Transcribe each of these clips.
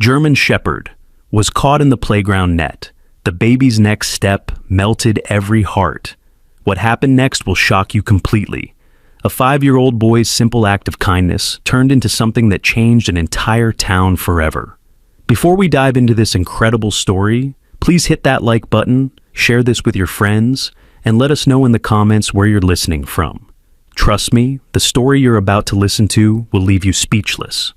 German Shepherd was caught in the playground net. The baby's next step melted every heart. What happened next will shock you completely. A 5-year-old boy's simple act of kindness turned into something that changed an entire town forever. Before we dive into this incredible story, please hit that like button, share this with your friends, and let us know in the comments where you're listening from. Trust me, the story you're about to listen to will leave you speechless.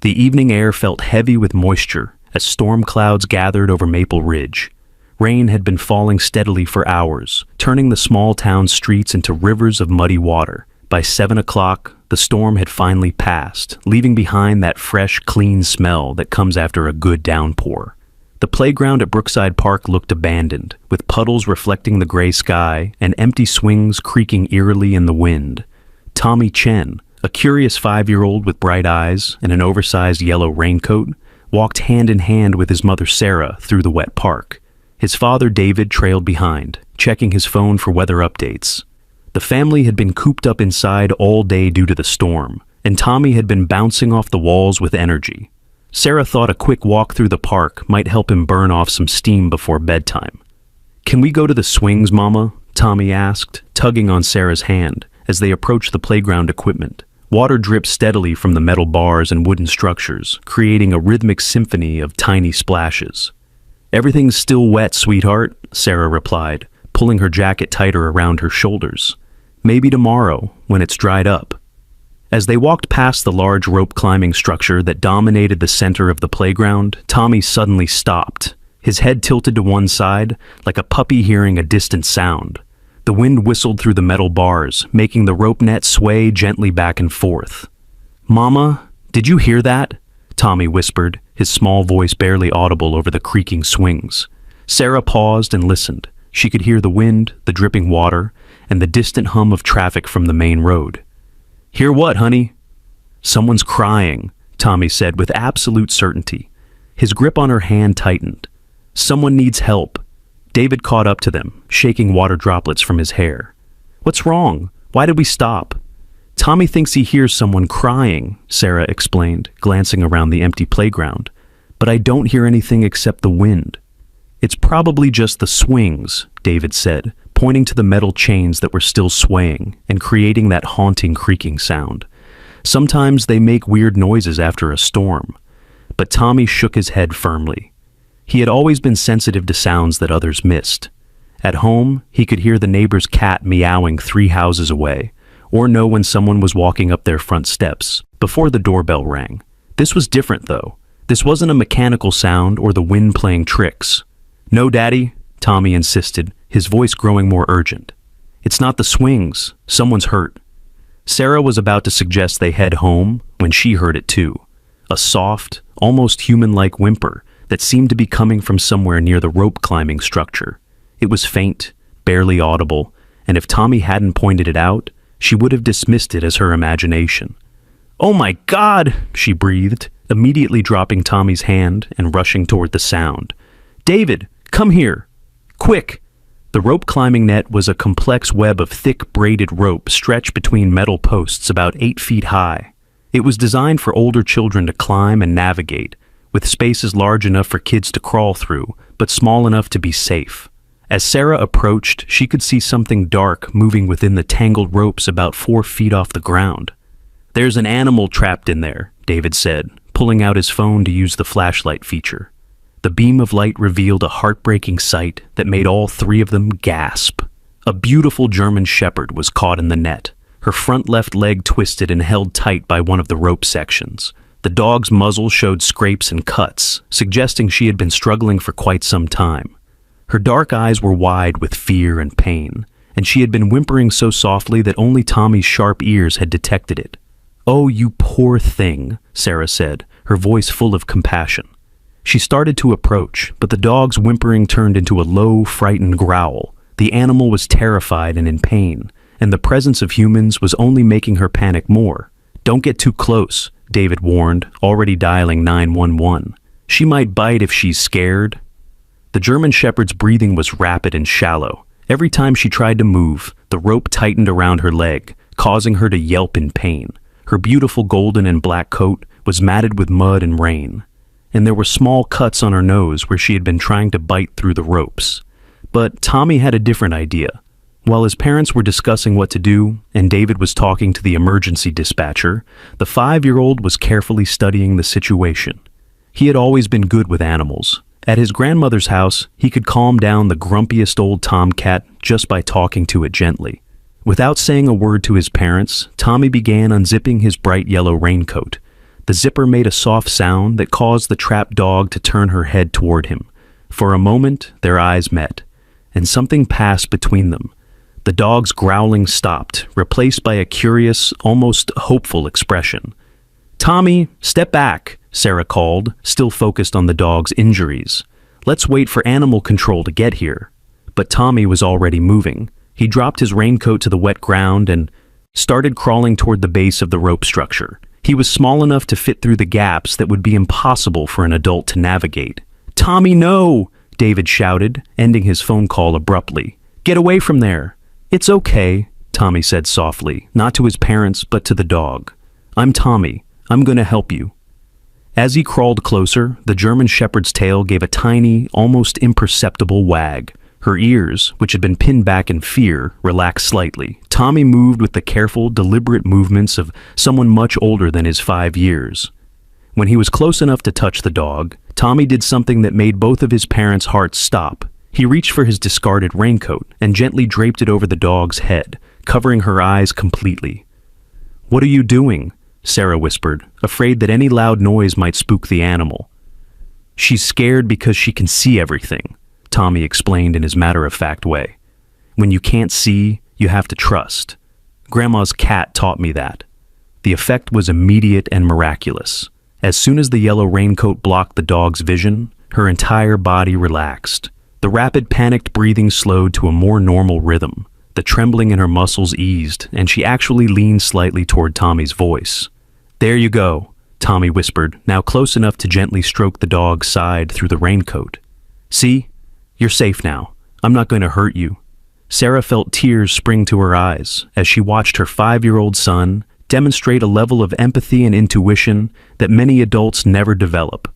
The evening air felt heavy with moisture as storm clouds gathered over Maple Ridge. Rain had been falling steadily for hours, turning the small town streets into rivers of muddy water. By 7 o'clock, the storm had finally passed, leaving behind that fresh, clean smell that comes after a good downpour. The playground at Brookside Park looked abandoned, with puddles reflecting the gray sky and empty swings creaking eerily in the wind. Tommy Chen, a curious 5-year-old with bright eyes and an oversized yellow raincoat, walked hand in hand with his mother Sarah through the wet park. His father David trailed behind, checking his phone for weather updates. The family had been cooped up inside all day due to the storm, and Tommy had been bouncing off the walls with energy. Sarah thought a quick walk through the park might help him burn off some steam before bedtime. "Can we go to the swings, Mama?" Tommy asked, tugging on Sarah's hand as they approached the playground equipment. Water dripped steadily from the metal bars and wooden structures, creating a rhythmic symphony of tiny splashes. "Everything's still wet, sweetheart," Sarah replied, pulling her jacket tighter around her shoulders. "Maybe tomorrow, when it's dried up." As they walked past the large rope climbing structure that dominated the center of the playground, Tommy suddenly stopped, his head tilted to one side, like a puppy hearing a distant sound. The wind whistled through the metal bars, making the rope net sway gently back and forth. "Mama, did you hear that?" Tommy whispered, his small voice barely audible over the creaking swings. Sarah paused and listened. She could hear the wind, the dripping water, and the distant hum of traffic from the main road. "Hear what, honey?" "Someone's crying," Tommy said with absolute certainty. His grip on her hand tightened. "Someone needs help." David caught up to them, shaking water droplets from his hair. "What's wrong? Why did we stop?" "Tommy thinks he hears someone crying," Sarah explained, glancing around the empty playground. "But I don't hear anything except the wind." "It's probably just the swings," David said, pointing to the metal chains that were still swaying and creating that haunting creaking sound. "Sometimes they make weird noises after a storm." But Tommy shook his head firmly. He had always been sensitive to sounds that others missed. At home, he could hear the neighbor's cat meowing 3 houses away, or know when someone was walking up their front steps before the doorbell rang. This was different, though. This wasn't a mechanical sound or the wind playing tricks. "No, Daddy," Tommy insisted, his voice growing more urgent. "It's not the swings. Someone's hurt." Sarah was about to suggest they head home when she heard it too. A soft, almost human-like whimper that seemed to be coming from somewhere near the rope climbing structure. It was faint, barely audible, and if Tommy hadn't pointed it out, she would have dismissed it as her imagination. "Oh my God!" she breathed, immediately dropping Tommy's hand and rushing toward the sound. "David, come here! Quick!" The rope climbing net was a complex web of thick braided rope stretched between metal posts about 8 feet high. It was designed for older children to climb and navigate, with spaces large enough for kids to crawl through, but small enough to be safe. As Sarah approached, she could see something dark moving within the tangled ropes about 4 feet off the ground. "There's an animal trapped in there," David said, pulling out his phone to use the flashlight feature. The beam of light revealed a heartbreaking sight that made all 3 of them gasp. A beautiful German Shepherd was caught in the net, her front left leg twisted and held tight by one of the rope sections. The dog's muzzle showed scrapes and cuts, suggesting she had been struggling for quite some time. Her dark eyes were wide with fear and pain, and she had been whimpering so softly that only Tommy's sharp ears had detected it. "Oh, you poor thing," Sarah said, her voice full of compassion. She started to approach, but the dog's whimpering turned into a low, frightened growl. The animal was terrified and in pain, and the presence of humans was only making her panic more. "Don't get too close," David warned, already dialing 911. "She might bite if she's scared." The German Shepherd's breathing was rapid and shallow. Every time she tried to move, the rope tightened around her leg, causing her to yelp in pain. Her beautiful golden and black coat was matted with mud and rain. and there were small cuts on her nose where she had been trying to bite through the ropes. But Tommy had a different idea. While his parents were discussing what to do, and David was talking to the emergency dispatcher, the 5-year-old was carefully studying the situation. He had always been good with animals. At his grandmother's house, he could calm down the grumpiest old tomcat just by talking to it gently. Without saying a word to his parents, Tommy began unzipping his bright yellow raincoat. The zipper made a soft sound that caused the trapped dog to turn her head toward him. For a moment, their eyes met, and something passed between them. The dog's growling stopped, replaced by a curious, almost hopeful expression. "Tommy, step back," Sarah called, still focused on the dog's injuries. "Let's wait for animal control to get here." But Tommy was already moving. He dropped his raincoat to the wet ground and started crawling toward the base of the rope structure. He was small enough to fit through the gaps that would be impossible for an adult to navigate. "Tommy, no!" David shouted, ending his phone call abruptly. "Get away from there!" "It's okay," Tommy said softly, not to his parents, but to the dog. "I'm Tommy. I'm going to help you." As he crawled closer, the German Shepherd's tail gave a tiny, almost imperceptible wag. Her ears, which had been pinned back in fear, relaxed slightly. Tommy moved with the careful, deliberate movements of someone much older than his 5 years. When he was close enough to touch the dog, Tommy did something that made both of his parents' hearts stop. He reached for his discarded raincoat and gently draped it over the dog's head, covering her eyes completely. "What are you doing?" Sarah whispered, afraid that any loud noise might spook the animal. "She's scared because she can see everything," Tommy explained in his matter-of-fact way. "When you can't see, you have to trust. Grandma's cat taught me that." The effect was immediate and miraculous. As soon as the yellow raincoat blocked the dog's vision, her entire body relaxed. The rapid, panicked breathing slowed to a more normal rhythm. The trembling in her muscles eased, and she actually leaned slightly toward Tommy's voice. "There you go," Tommy whispered, now close enough to gently stroke the dog's side through the raincoat. "See? You're safe now. I'm not going to hurt you." Sarah felt tears spring to her eyes as she watched her 5-year-old son demonstrate a level of empathy and intuition that many adults never develop.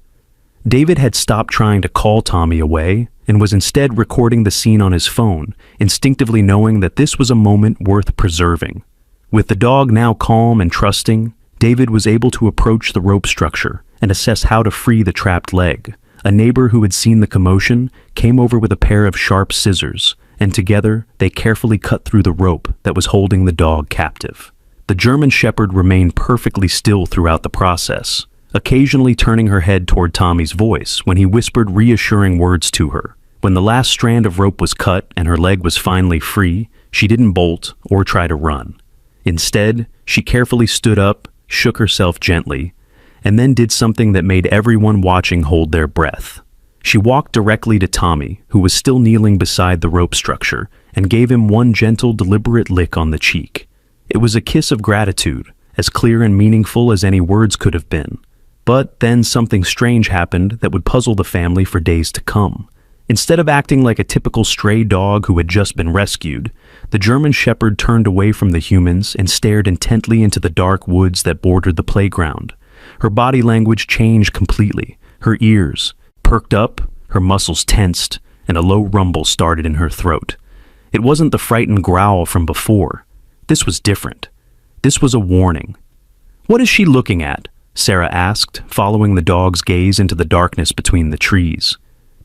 David had stopped trying to call Tommy away and was instead recording the scene on his phone, instinctively knowing that this was a moment worth preserving. With the dog now calm and trusting, David was able to approach the rope structure and assess how to free the trapped leg. A neighbor who had seen the commotion came over with a pair of sharp scissors, and together they carefully cut through the rope that was holding the dog captive. The German Shepherd remained perfectly still throughout the process, occasionally turning her head toward Tommy's voice when he whispered reassuring words to her. When the last strand of rope was cut and her leg was finally free, she didn't bolt or try to run. Instead, she carefully stood up, shook herself gently, and then did something that made everyone watching hold their breath. She walked directly to Tommy, who was still kneeling beside the rope structure, and gave him one gentle, deliberate lick on the cheek. It was a kiss of gratitude, as clear and meaningful as any words could have been. But then something strange happened that would puzzle the family for days to come. Instead of acting like a typical stray dog who had just been rescued, the German Shepherd turned away from the humans and stared intently into the dark woods that bordered the playground. Her body language changed completely. Her ears perked up, her muscles tensed, and a low rumble started in her throat. It wasn't the frightened growl from before. This was different. This was a warning. "What is she looking at?" Sarah asked, following the dog's gaze into the darkness between the trees.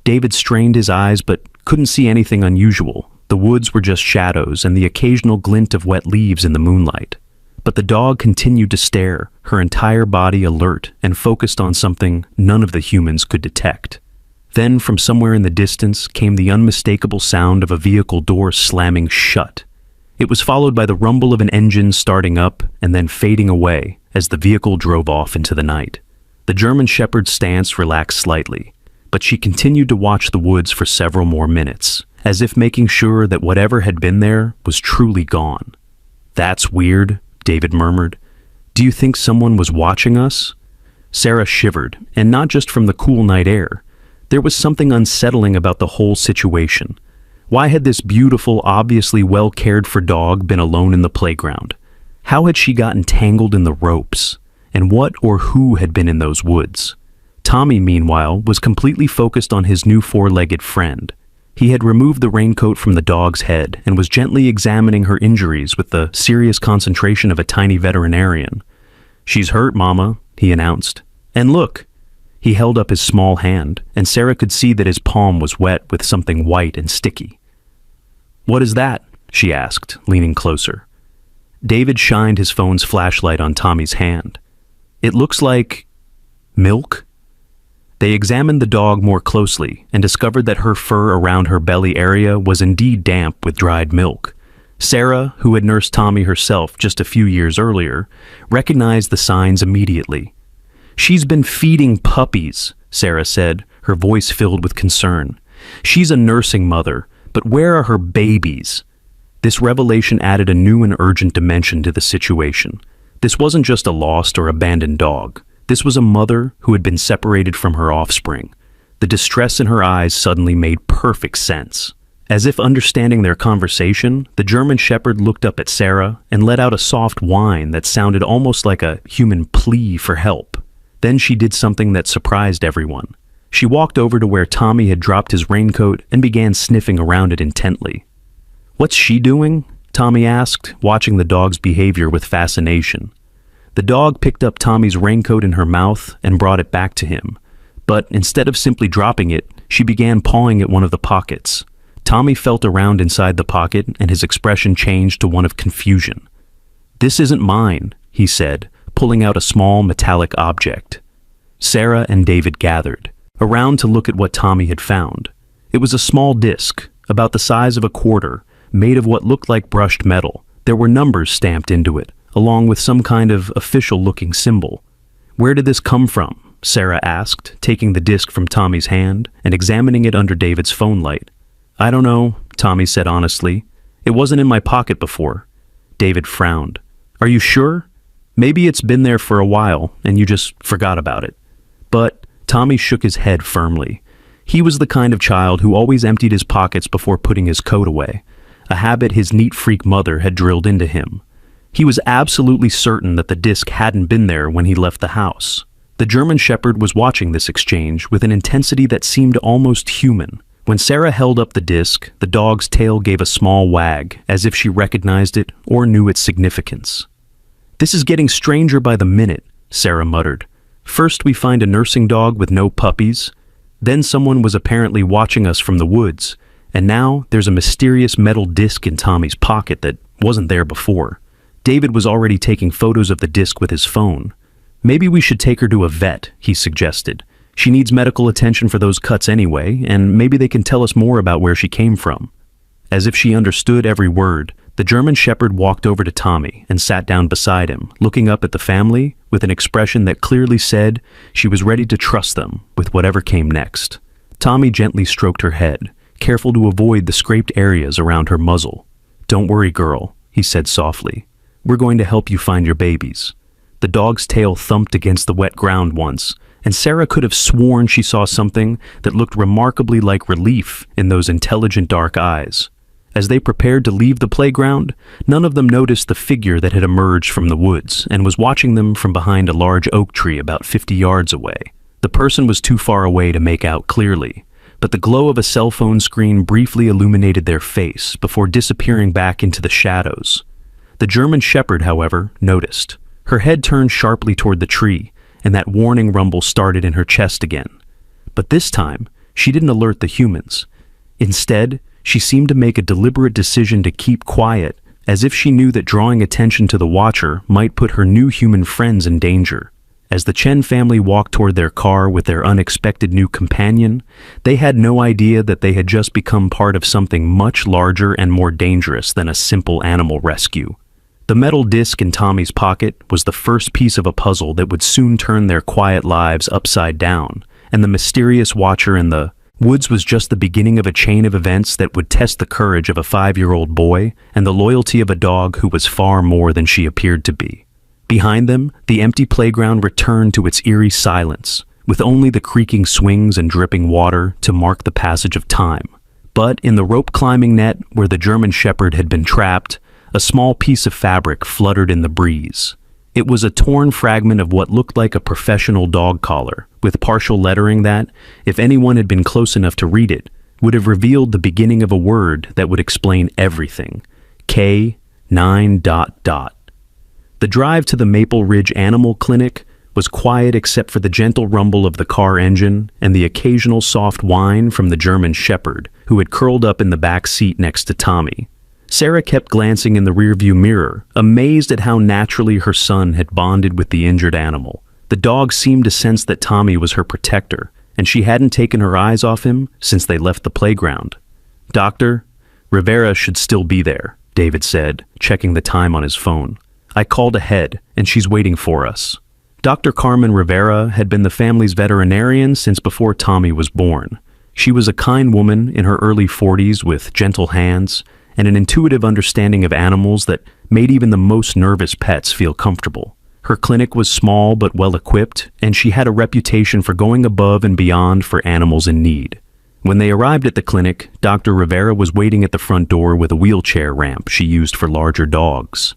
David strained his eyes but couldn't see anything unusual. The woods were just shadows and the occasional glint of wet leaves in the moonlight. But the dog continued to stare, her entire body alert and focused on something none of the humans could detect. Then, from somewhere in the distance, came the unmistakable sound of a vehicle door slamming shut. It was followed by the rumble of an engine starting up and then fading away as the vehicle drove off into the night. The German Shepherd's stance relaxed slightly, but she continued to watch the woods for several more minutes, as if making sure that whatever had been there was truly gone. "That's weird," David murmured. "Do you think someone was watching us?" Sarah shivered, and not just from the cool night air. There was something unsettling about the whole situation. Why had this beautiful, obviously well-cared-for dog been alone in the playground? How had she gotten tangled in the ropes? And what or who had been in those woods? Tommy, meanwhile, was completely focused on his new four-legged friend. He had removed the raincoat from the dog's head and was gently examining her injuries with the serious concentration of a tiny veterinarian. "She's hurt, Mama," he announced. "And look." He held up his small hand, and Sarah could see that his palm was wet with something white and sticky. "What is that?" she asked, leaning closer. David shined his phone's flashlight on Tommy's hand. "It looks like milk." They examined the dog more closely and discovered that her fur around her belly area was indeed damp with dried milk. Sarah, who had nursed Tommy herself just a few years earlier, recognized the signs immediately. "She's been feeding puppies," Sarah said, her voice filled with concern. "She's a nursing mother, but where are her babies?" This revelation added a new and urgent dimension to the situation. This wasn't just a lost or abandoned dog. This was a mother who had been separated from her offspring. The distress in her eyes suddenly made perfect sense. As if understanding their conversation, the German Shepherd looked up at Sarah and let out a soft whine that sounded almost like a human plea for help. Then she did something that surprised everyone. She walked over to where Tommy had dropped his raincoat and began sniffing around it intently. "What's she doing?" Tommy asked, watching the dog's behavior with fascination. The dog picked up Tommy's raincoat in her mouth and brought it back to him. But instead of simply dropping it, she began pawing at one of the pockets. Tommy felt around inside the pocket and his expression changed to one of confusion. "This isn't mine," he said, pulling out a small metallic object. Sarah and David gathered around to look at what Tommy had found. It was a small disc, about the size of a quarter, made of what looked like brushed metal. There were numbers stamped into it, along with some kind of official-looking symbol. "Where did this come from?" Sarah asked, taking the disc from Tommy's hand and examining it under David's phone light. "I don't know," Tommy said honestly. "It wasn't in my pocket before." David frowned. "Are you sure? Maybe it's been there for a while and you just forgot about it." But Tommy shook his head firmly. He was the kind of child who always emptied his pockets before putting his coat away, a habit his neat freak mother had drilled into him. He was absolutely certain that the disc hadn't been there when he left the house. The German Shepherd was watching this exchange with an intensity that seemed almost human. When Sarah held up the disc, the dog's tail gave a small wag, as if she recognized it or knew its significance. "This is getting stranger by the minute," Sarah muttered. "First we find a nursing dog with no puppies, then someone was apparently watching us from the woods, and now there's a mysterious metal disc in Tommy's pocket that wasn't there before." David was already taking photos of the disc with his phone. "Maybe we should take her to a vet," he suggested. "She needs medical attention for those cuts anyway, and maybe they can tell us more about where she came from." As if she understood every word, the German Shepherd walked over to Tommy and sat down beside him, looking up at the family with an expression that clearly said she was ready to trust them with whatever came next. Tommy gently stroked her head, careful to avoid the scraped areas around her muzzle. "Don't worry, girl," he said softly. "We're going to help you find your babies." The dog's tail thumped against the wet ground once, and Sarah could have sworn she saw something that looked remarkably like relief in those intelligent dark eyes. As they prepared to leave the playground, none of them noticed the figure that had emerged from the woods and was watching them from behind a large oak tree about 50 yards away. The person was too far away to make out clearly, but the glow of a cell phone screen briefly illuminated their face before disappearing back into the shadows. The German Shepherd, however, noticed. Her head turned sharply toward the tree, and that warning rumble started in her chest again. But this time, she didn't alert the humans. Instead, she seemed to make a deliberate decision to keep quiet, as if she knew that drawing attention to the watcher might put her new human friends in danger. As the Chen family walked toward their car with their unexpected new companion, they had no idea that they had just become part of something much larger and more dangerous than a simple animal rescue. The metal disc in Tommy's pocket was the first piece of a puzzle that would soon turn their quiet lives upside down, and the mysterious watcher in the woods was just the beginning of a chain of events that would test the courage of a 5-year-old boy and the loyalty of a dog who was far more than she appeared to be. Behind them, the empty playground returned to its eerie silence, with only the creaking swings and dripping water to mark the passage of time. But in the rope climbing net where the German Shepherd had been trapped, a small piece of fabric fluttered in the breeze. It was a torn fragment of what looked like a professional dog collar, with partial lettering that, if anyone had been close enough to read it, would have revealed the beginning of a word that would explain everything. K9 ... The drive to the Maple Ridge Animal Clinic was quiet except for the gentle rumble of the car engine and the occasional soft whine from the German Shepherd, who had curled up in the back seat next to Tommy. Sarah kept glancing in the rearview mirror, amazed at how naturally her son had bonded with the injured animal. The dog seemed to sense that Tommy was her protector, and she hadn't taken her eyes off him since they left the playground. "Doctor, Rivera should still be there," David said, checking the time on his phone. "I called ahead, and she's waiting for us." Dr. Carmen Rivera had been the family's veterinarian since before Tommy was born. She was a kind woman in her early 40s with gentle hands and an intuitive understanding of animals that made even the most nervous pets feel comfortable. Her clinic was small but well-equipped, and she had a reputation for going above and beyond for animals in need. When they arrived at the clinic, Dr. Rivera was waiting at the front door with a wheelchair ramp she used for larger dogs.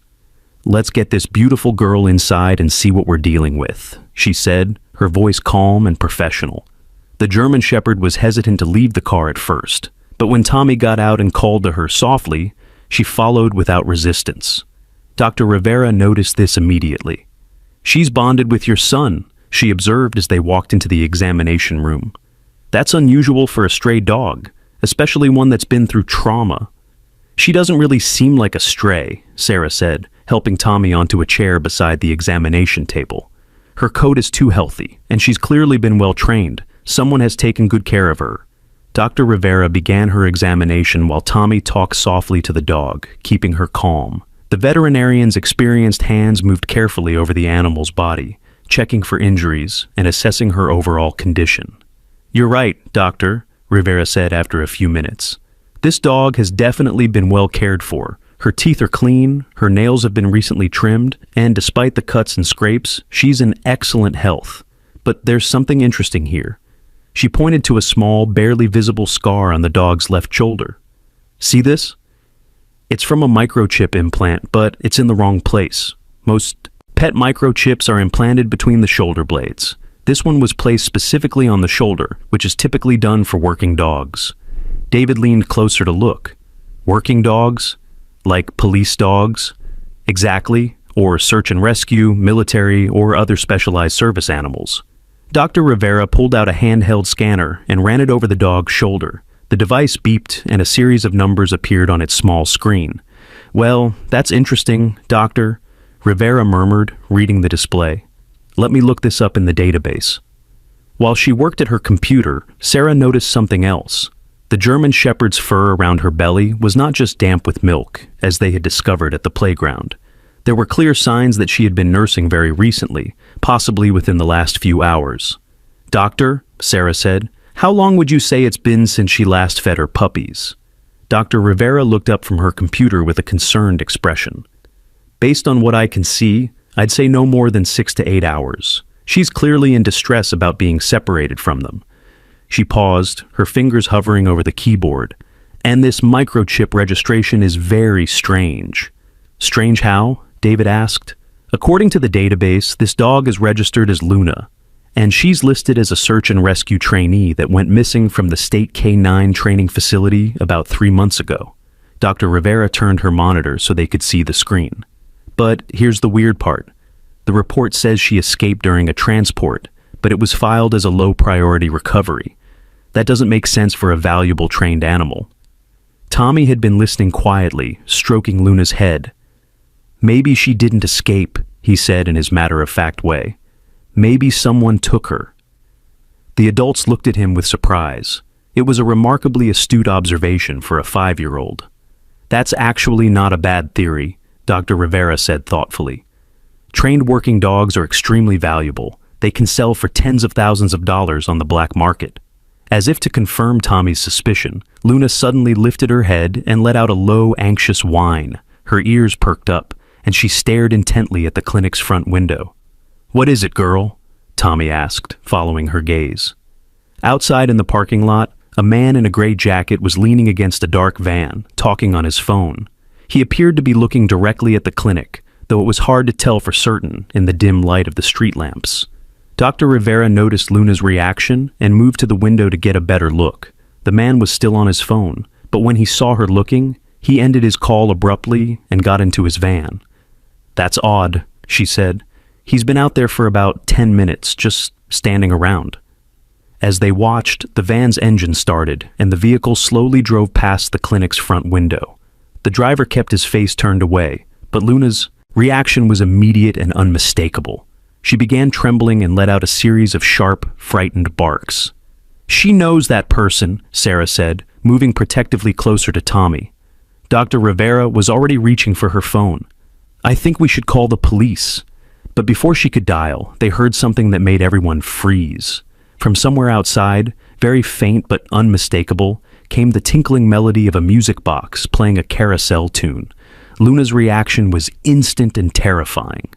"Let's get this beautiful girl inside and see what we're dealing with," she said, her voice calm and professional. The German Shepherd was hesitant to leave the car at first, but when Tommy got out and called to her softly, she followed without resistance. Dr. Rivera noticed this immediately. "She's bonded with your son," she observed as they walked into the examination room. "That's unusual for a stray dog, especially one that's been through trauma." "She doesn't really seem like a stray," Sarah said, helping Tommy onto a chair beside the examination table. "Her coat is too healthy, and she's clearly been well trained. Someone has taken good care of her." Dr. Rivera began her examination while Tommy talked softly to the dog, keeping her calm. The veterinarian's experienced hands moved carefully over the animal's body, checking for injuries and assessing her overall condition. "You're right, Doctor," Rivera said after a few minutes. "This dog has definitely been well cared for. Her teeth are clean, her nails have been recently trimmed, and despite the cuts and scrapes, she's in excellent health. But there's something interesting here." She pointed to a small, barely visible scar on the dog's left shoulder. "See this? It's from a microchip implant, but it's in the wrong place. Most pet microchips are implanted between the shoulder blades. This one was placed specifically on the shoulder, which is typically done for working dogs." David leaned closer to look. "Working dogs? Like police dogs?" "Exactly, or search and rescue, military, or other specialized service animals." Dr. Rivera pulled out a handheld scanner and ran it over the dog's shoulder. The device beeped and a series of numbers appeared on its small screen. "Well, that's interesting, Doctor," Rivera murmured, reading the display. "Let me look this up in the database." While she worked at her computer, Sarah noticed something else. The German Shepherd's fur around her belly was not just damp with milk, as they had discovered at the playground. There were clear signs that she had been nursing very recently, possibly within the last few hours. "Doctor," Sarah said, "how long would you say it's been since she last fed her puppies?" Dr. Rivera looked up from her computer with a concerned expression. "Based on what I can see, I'd say no more than 6 to 8 hours. She's clearly in distress about being separated from them." She paused, her fingers hovering over the keyboard. "And this microchip registration is very strange." "Strange how?" David asked. "According to the database, this dog is registered as Luna, and she's listed as a search and rescue trainee that went missing from the state K9 training facility about 3 months ago." Dr. Rivera turned her monitor so they could see the screen. "But here's the weird part. The report says she escaped during a transport, but it was filed as a low-priority recovery. That doesn't make sense for a valuable trained animal." Tommy had been listening quietly, stroking Luna's head. "Maybe she didn't escape," he said in his matter-of-fact way. "Maybe someone took her." The adults looked at him with surprise. It was a remarkably astute observation for a 5-year-old. "That's actually not a bad theory," Dr. Rivera said thoughtfully. "Trained working dogs are extremely valuable. They can sell for tens of thousands of dollars on the black market." As if to confirm Tommy's suspicion, Luna suddenly lifted her head and let out a low, anxious whine. Her ears perked up, and she stared intently at the clinic's front window. "What is it, girl?" Tommy asked, following her gaze. Outside in the parking lot, a man in a gray jacket was leaning against a dark van, talking on his phone. He appeared to be looking directly at the clinic, though it was hard to tell for certain in the dim light of the street lamps. Dr. Rivera noticed Luna's reaction and moved to the window to get a better look. The man was still on his phone, but when he saw her looking, he ended his call abruptly and got into his van. "That's odd," she said. "He's been out there for about 10 minutes, just standing around." As they watched, the van's engine started, and the vehicle slowly drove past the clinic's front window. The driver kept his face turned away, but Luna's reaction was immediate and unmistakable. She began trembling and let out a series of sharp, frightened barks. "She knows that person," Sarah said, moving protectively closer to Tommy. Dr. Rivera was already reaching for her phone. "I think we should call the police." But before she could dial, they heard something that made everyone freeze. From somewhere outside, very faint but unmistakable, came the tinkling melody of a music box playing a carousel tune. Luna's reaction was instant and terrifying.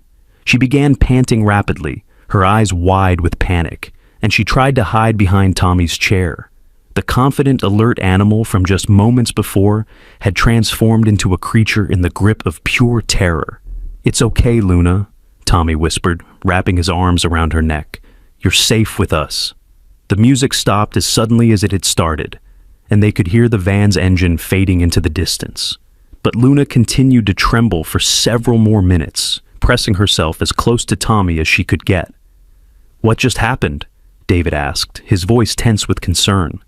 She began panting rapidly, her eyes wide with panic, and she tried to hide behind Tommy's chair. The confident, alert animal from just moments before had transformed into a creature in the grip of pure terror. "It's okay, Luna," Tommy whispered, wrapping his arms around her neck. "You're safe with us." The music stopped as suddenly as it had started, and they could hear the van's engine fading into the distance. But Luna continued to tremble for several more minutes, pressing herself as close to Tommy as she could get. "What just happened?" David asked, his voice tense with concern.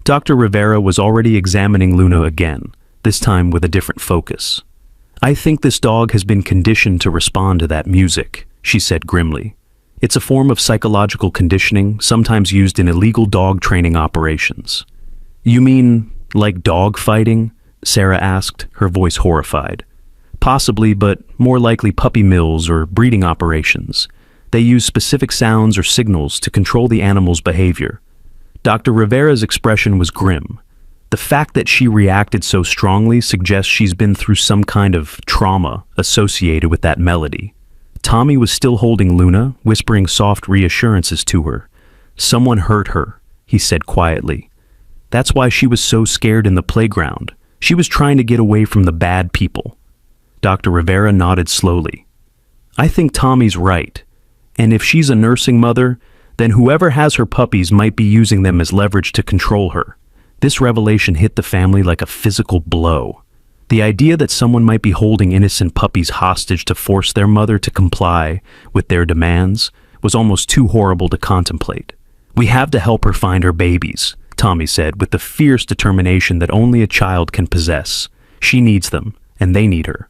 Dr. Rivera was already examining Luna again, this time with a different focus. "I think this dog has been conditioned to respond to that music," she said grimly. "It's a form of psychological conditioning, sometimes used in illegal dog training operations." "You mean, like dog fighting?" Sarah asked, her voice horrified. "Possibly, but more likely puppy mills or breeding operations. They use specific sounds or signals to control the animal's behavior." Dr. Rivera's expression was grim. The fact that she reacted so strongly suggests she's been through some kind of trauma associated with that melody. Tommy was still holding Luna, whispering soft reassurances to her. "Someone hurt her," he said quietly. "That's why she was so scared in the playground. She was trying to get away from the bad people." Dr. Rivera nodded slowly. "I think Tommy's right. And if she's a nursing mother, then whoever has her puppies might be using them as leverage to control her." This revelation hit the family like a physical blow. The idea that someone might be holding innocent puppies hostage to force their mother to comply with their demands was almost too horrible to contemplate. "We have to help her find her babies," Tommy said with the fierce determination that only a child can possess. "She needs them, and they need her."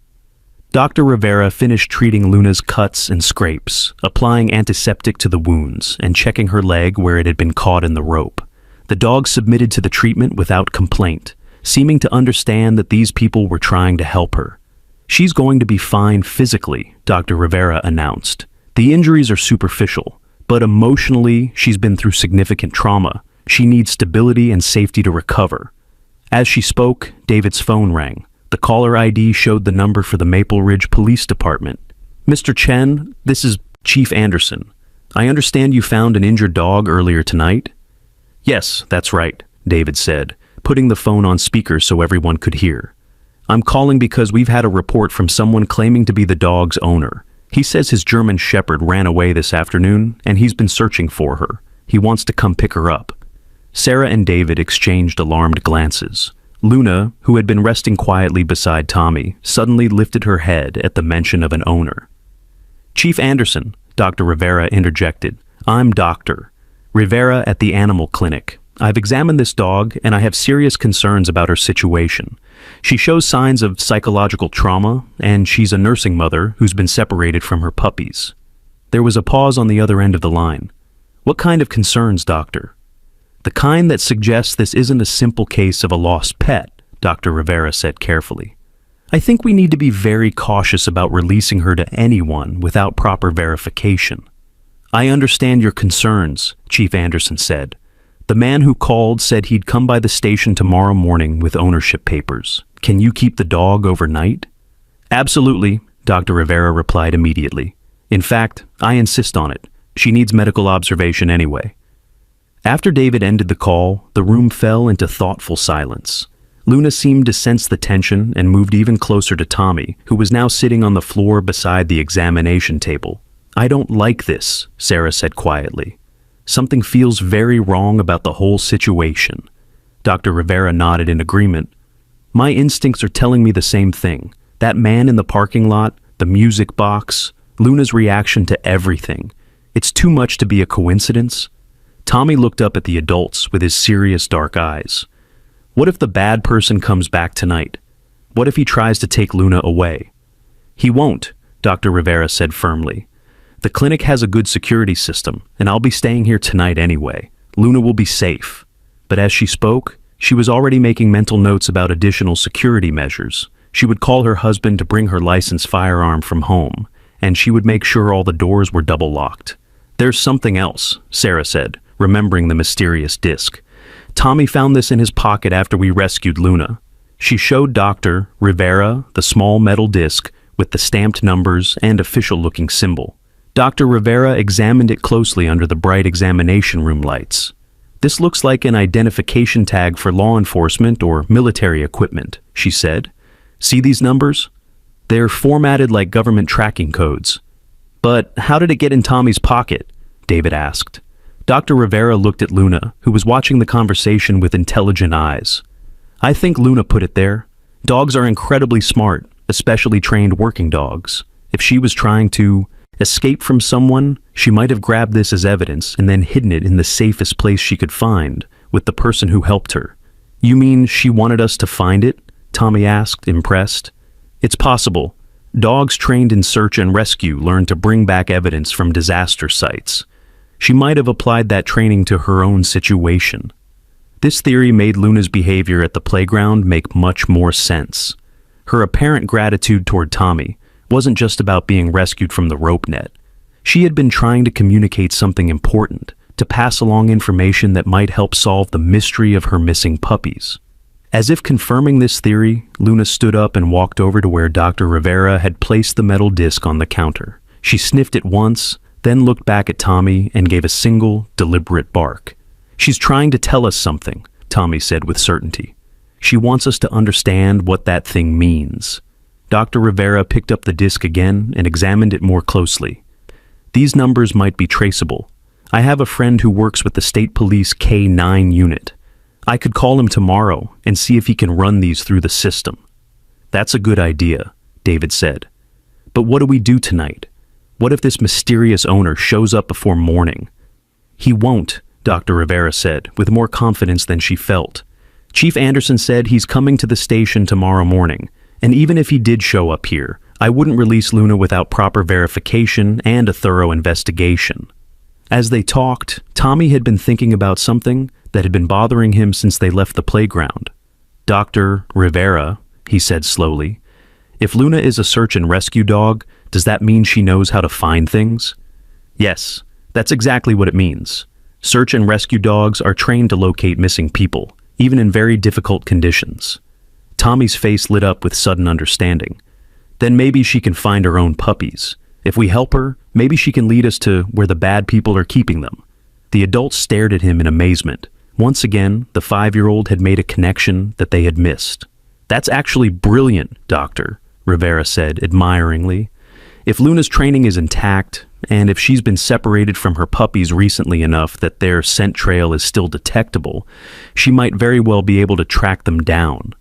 Dr. Rivera finished treating Luna's cuts and scrapes, applying antiseptic to the wounds and checking her leg where it had been caught in the rope. The dog submitted to the treatment without complaint, seeming to understand that these people were trying to help her. "She's going to be fine physically," Dr. Rivera announced. "The injuries are superficial, but emotionally she's been through significant trauma. She needs stability and safety to recover." As she spoke, David's phone rang. The caller ID showed the number for the Maple Ridge Police Department. "Mr. Chen, this is Chief Anderson. I understand you found an injured dog earlier tonight?" "Yes, that's right," David said, putting the phone on speaker so everyone could hear. "I'm calling because we've had a report from someone claiming to be the dog's owner. He says his German Shepherd ran away this afternoon, and he's been searching for her. He wants to come pick her up." Sarah and David exchanged alarmed glances. Luna, who had been resting quietly beside Tommy, suddenly lifted her head at the mention of an owner. "Chief Anderson," Dr. Rivera interjected. "I'm Dr. Rivera at the animal clinic. I've examined this dog, and I have serious concerns about her situation. She shows signs of psychological trauma, and she's a nursing mother who's been separated from her puppies." There was a pause on the other end of the line. "What kind of concerns, doctor?" "The kind that suggests this isn't a simple case of a lost pet," Dr. Rivera said carefully. "I think we need to be very cautious about releasing her to anyone without proper verification." "I understand your concerns," Chief Anderson said. "The man who called said he'd come by the station tomorrow morning with ownership papers. Can you keep the dog overnight?" "Absolutely," Dr. Rivera replied immediately. "In fact, I insist on it. She needs medical observation anyway." After David ended the call, the room fell into thoughtful silence. Luna seemed to sense the tension and moved even closer to Tommy, who was now sitting on the floor beside the examination table. "I don't like this," Sarah said quietly. "Something feels very wrong about the whole situation." Dr. Rivera nodded in agreement. "My instincts are telling me the same thing. That man in the parking lot, the music box, Luna's reaction to everything. It's too much to be a coincidence." Tommy looked up at the adults with his serious dark eyes. "What if the bad person comes back tonight? What if he tries to take Luna away?" "He won't," Dr. Rivera said firmly. "The clinic has a good security system, and I'll be staying here tonight anyway. Luna will be safe." But as she spoke, she was already making mental notes about additional security measures. She would call her husband to bring her licensed firearm from home, and she would make sure all the doors were double locked. "There's something else," Sarah said, remembering the mysterious disc. "Tommy found this in his pocket after we rescued Luna." She showed Dr. Rivera the small metal disc with the stamped numbers and official-looking symbol. Dr. Rivera examined it closely under the bright examination room lights. "This looks like an identification tag for law enforcement or military equipment," she said. "See these numbers? They're formatted like government tracking codes." "But how did it get in Tommy's pocket?" David asked. Dr. Rivera looked at Luna, who was watching the conversation with intelligent eyes. "I think Luna put it there. Dogs are incredibly smart, especially trained working dogs. If she was trying to escape from someone, she might have grabbed this as evidence and then hidden it in the safest place she could find, with the person who helped her." "You mean she wanted us to find it?" Tommy asked, impressed. "It's possible. Dogs trained in search and rescue learn to bring back evidence from disaster sites. She might have applied that training to her own situation." This theory made Luna's behavior at the playground make much more sense. Her apparent gratitude toward Tommy wasn't just about being rescued from the rope net. She had been trying to communicate something important, to pass along information that might help solve the mystery of her missing puppies. As if confirming this theory, Luna stood up and walked over to where Dr. Rivera had placed the metal disc on the counter. She sniffed it once, then looked back at Tommy and gave a single, deliberate bark. "She's trying to tell us something," Tommy said with certainty. "She wants us to understand what that thing means." Dr. Rivera picked up the disc again and examined it more closely. "These numbers might be traceable. I have a friend who works with the State Police K9 unit. I could call him tomorrow and see if he can run these through the system." "That's a good idea," David said. "But what do we do tonight? What if this mysterious owner shows up before morning?" "He won't," Dr. Rivera said, with more confidence than she felt. "Chief Anderson said he's coming to the station tomorrow morning, and even if he did show up here, I wouldn't release Luna without proper verification and a thorough investigation." As they talked, Tommy had been thinking about something that had been bothering him since they left the playground. "Dr. Rivera," he said slowly, "if Luna is a search and rescue dog, does that mean she knows how to find things?" "Yes, that's exactly what it means. Search and rescue dogs are trained to locate missing people, even in very difficult conditions." Tommy's face lit up with sudden understanding. "Then maybe she can find her own puppies. If we help her, maybe she can lead us to where the bad people are keeping them." The adults stared at him in amazement. Once again, the 5-year-old had made a connection that they had missed. "That's actually brilliant, Doctor," Rivera said admiringly. "If Luna's training is intact, and if she's been separated from her puppies recently enough that their scent trail is still detectable, she might very well be able to track them down."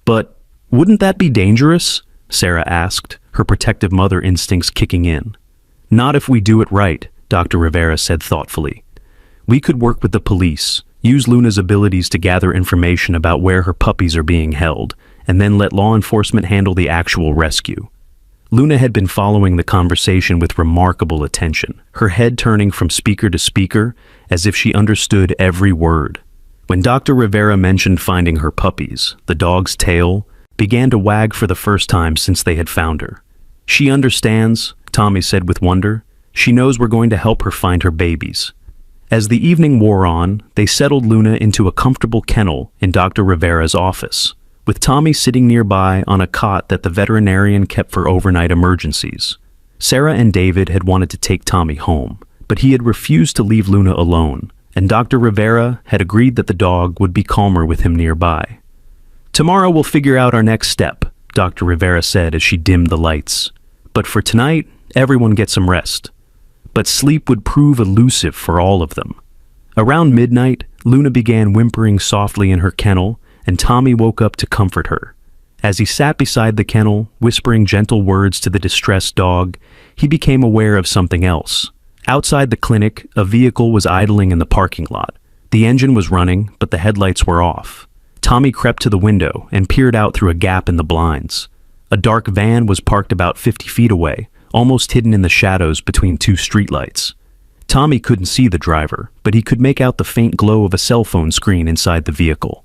"But wouldn't that be dangerous?" Sarah asked, her protective mother instincts kicking in. "Not if we do it right," Dr. Rivera said thoughtfully. "We could work with the police, use Luna's abilities to gather information about where her puppies are being held, and then let law enforcement handle the actual rescue." Luna had been following the conversation with remarkable attention, her head turning from speaker to speaker as if she understood every word. When Dr. Rivera mentioned finding her puppies, the dog's tail began to wag for the first time since they had found her. "She understands," Tommy said with wonder. "She knows we're going to help her find her babies." As the evening wore on, they settled Luna into a comfortable kennel in Dr. Rivera's office, with Tommy sitting nearby on a cot that the veterinarian kept for overnight emergencies. Sarah and David had wanted to take Tommy home, but he had refused to leave Luna alone, and Dr. Rivera had agreed that the dog would be calmer with him nearby. Tomorrow we'll figure out our next step, Dr. Rivera said as she dimmed the lights. But for tonight, everyone get some rest. But sleep would prove elusive for all of them. Around midnight, Luna began whimpering softly in her kennel, and Tommy woke up to comfort her. As he sat beside the kennel, whispering gentle words to the distressed dog, he became aware of something else. Outside the clinic, a vehicle was idling in the parking lot. The engine was running, but the headlights were off. Tommy crept to the window and peered out through a gap in the blinds. A dark van was parked about 50 feet away, almost hidden in the shadows between two streetlights. Tommy couldn't see the driver, but he could make out the faint glow of a cell phone screen inside the vehicle.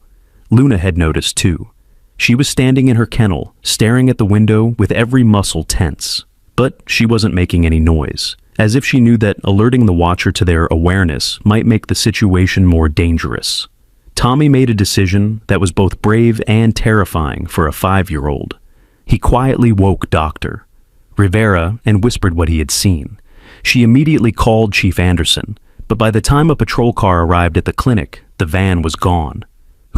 Luna had noticed too. She was standing in her kennel, staring at the window with every muscle tense. But she wasn't making any noise, as if she knew that alerting the watcher to their awareness might make the situation more dangerous. Tommy made a decision that was both brave and terrifying for a 5-year-old. He quietly woke Dr. Rivera and whispered what he had seen. She immediately called Chief Anderson, but by the time a patrol car arrived at the clinic, the van was gone.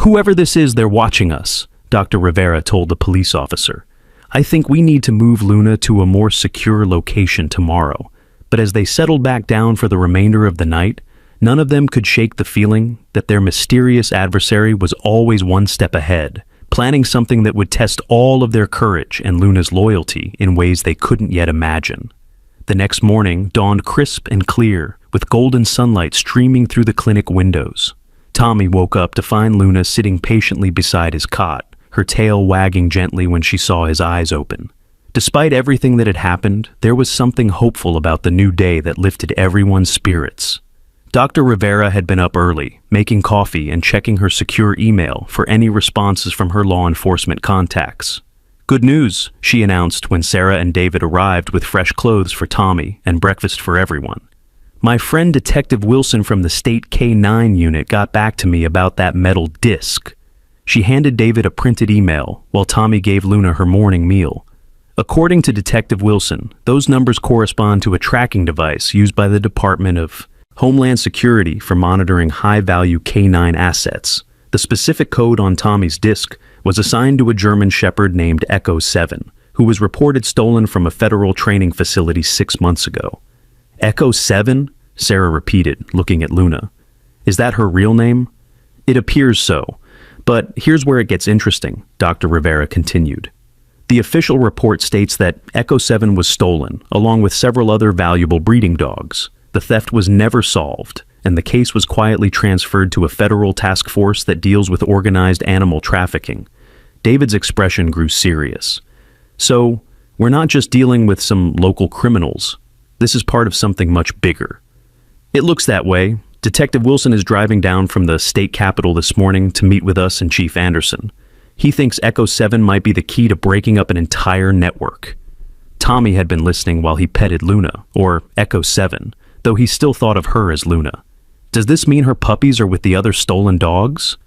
"Whoever this is, they're watching us," Dr. Rivera told the police officer. "I think we need to move Luna to a more secure location tomorrow." But as they settled back down for the remainder of the night, none of them could shake the feeling that their mysterious adversary was always one step ahead, planning something that would test all of their courage and Luna's loyalty in ways they couldn't yet imagine. The next morning dawned crisp and clear, with golden sunlight streaming through the clinic windows. Tommy woke up to find Luna sitting patiently beside his cot, her tail wagging gently when she saw his eyes open. Despite everything that had happened, there was something hopeful about the new day that lifted everyone's spirits. Dr. Rivera had been up early, making coffee and checking her secure email for any responses from her law enforcement contacts. "Good news," she announced when Sarah and David arrived with fresh clothes for Tommy and breakfast for everyone. "My friend Detective Wilson from the State K-9 unit got back to me about that metal disc." She handed David a printed email, while Tommy gave Luna her morning meal. According to Detective Wilson, those numbers correspond to a tracking device used by the Department of Homeland Security for monitoring high-value K-9 assets. The specific code on Tommy's disc was assigned to a German Shepherd named Echo 7, who was reported stolen from a federal training facility 6 months ago. "Echo 7?" Sarah repeated, looking at Luna. "Is that her real name?" "It appears so. But here's where it gets interesting," Dr. Rivera continued. The official report states that Echo 7 was stolen, along with several other valuable breeding dogs. The theft was never solved, and the case was quietly transferred to a federal task force that deals with organized animal trafficking. David's expression grew serious. "So, we're not just dealing with some local criminals. This is part of something much bigger." "It looks that way. Detective Wilson is driving down from the state capitol this morning to meet with us and Chief Anderson. He thinks Echo 7 might be the key to breaking up an entire network." Tommy had been listening while he petted Luna, or Echo 7, though he still thought of her as Luna. "Does this mean her puppies are with the other stolen dogs?"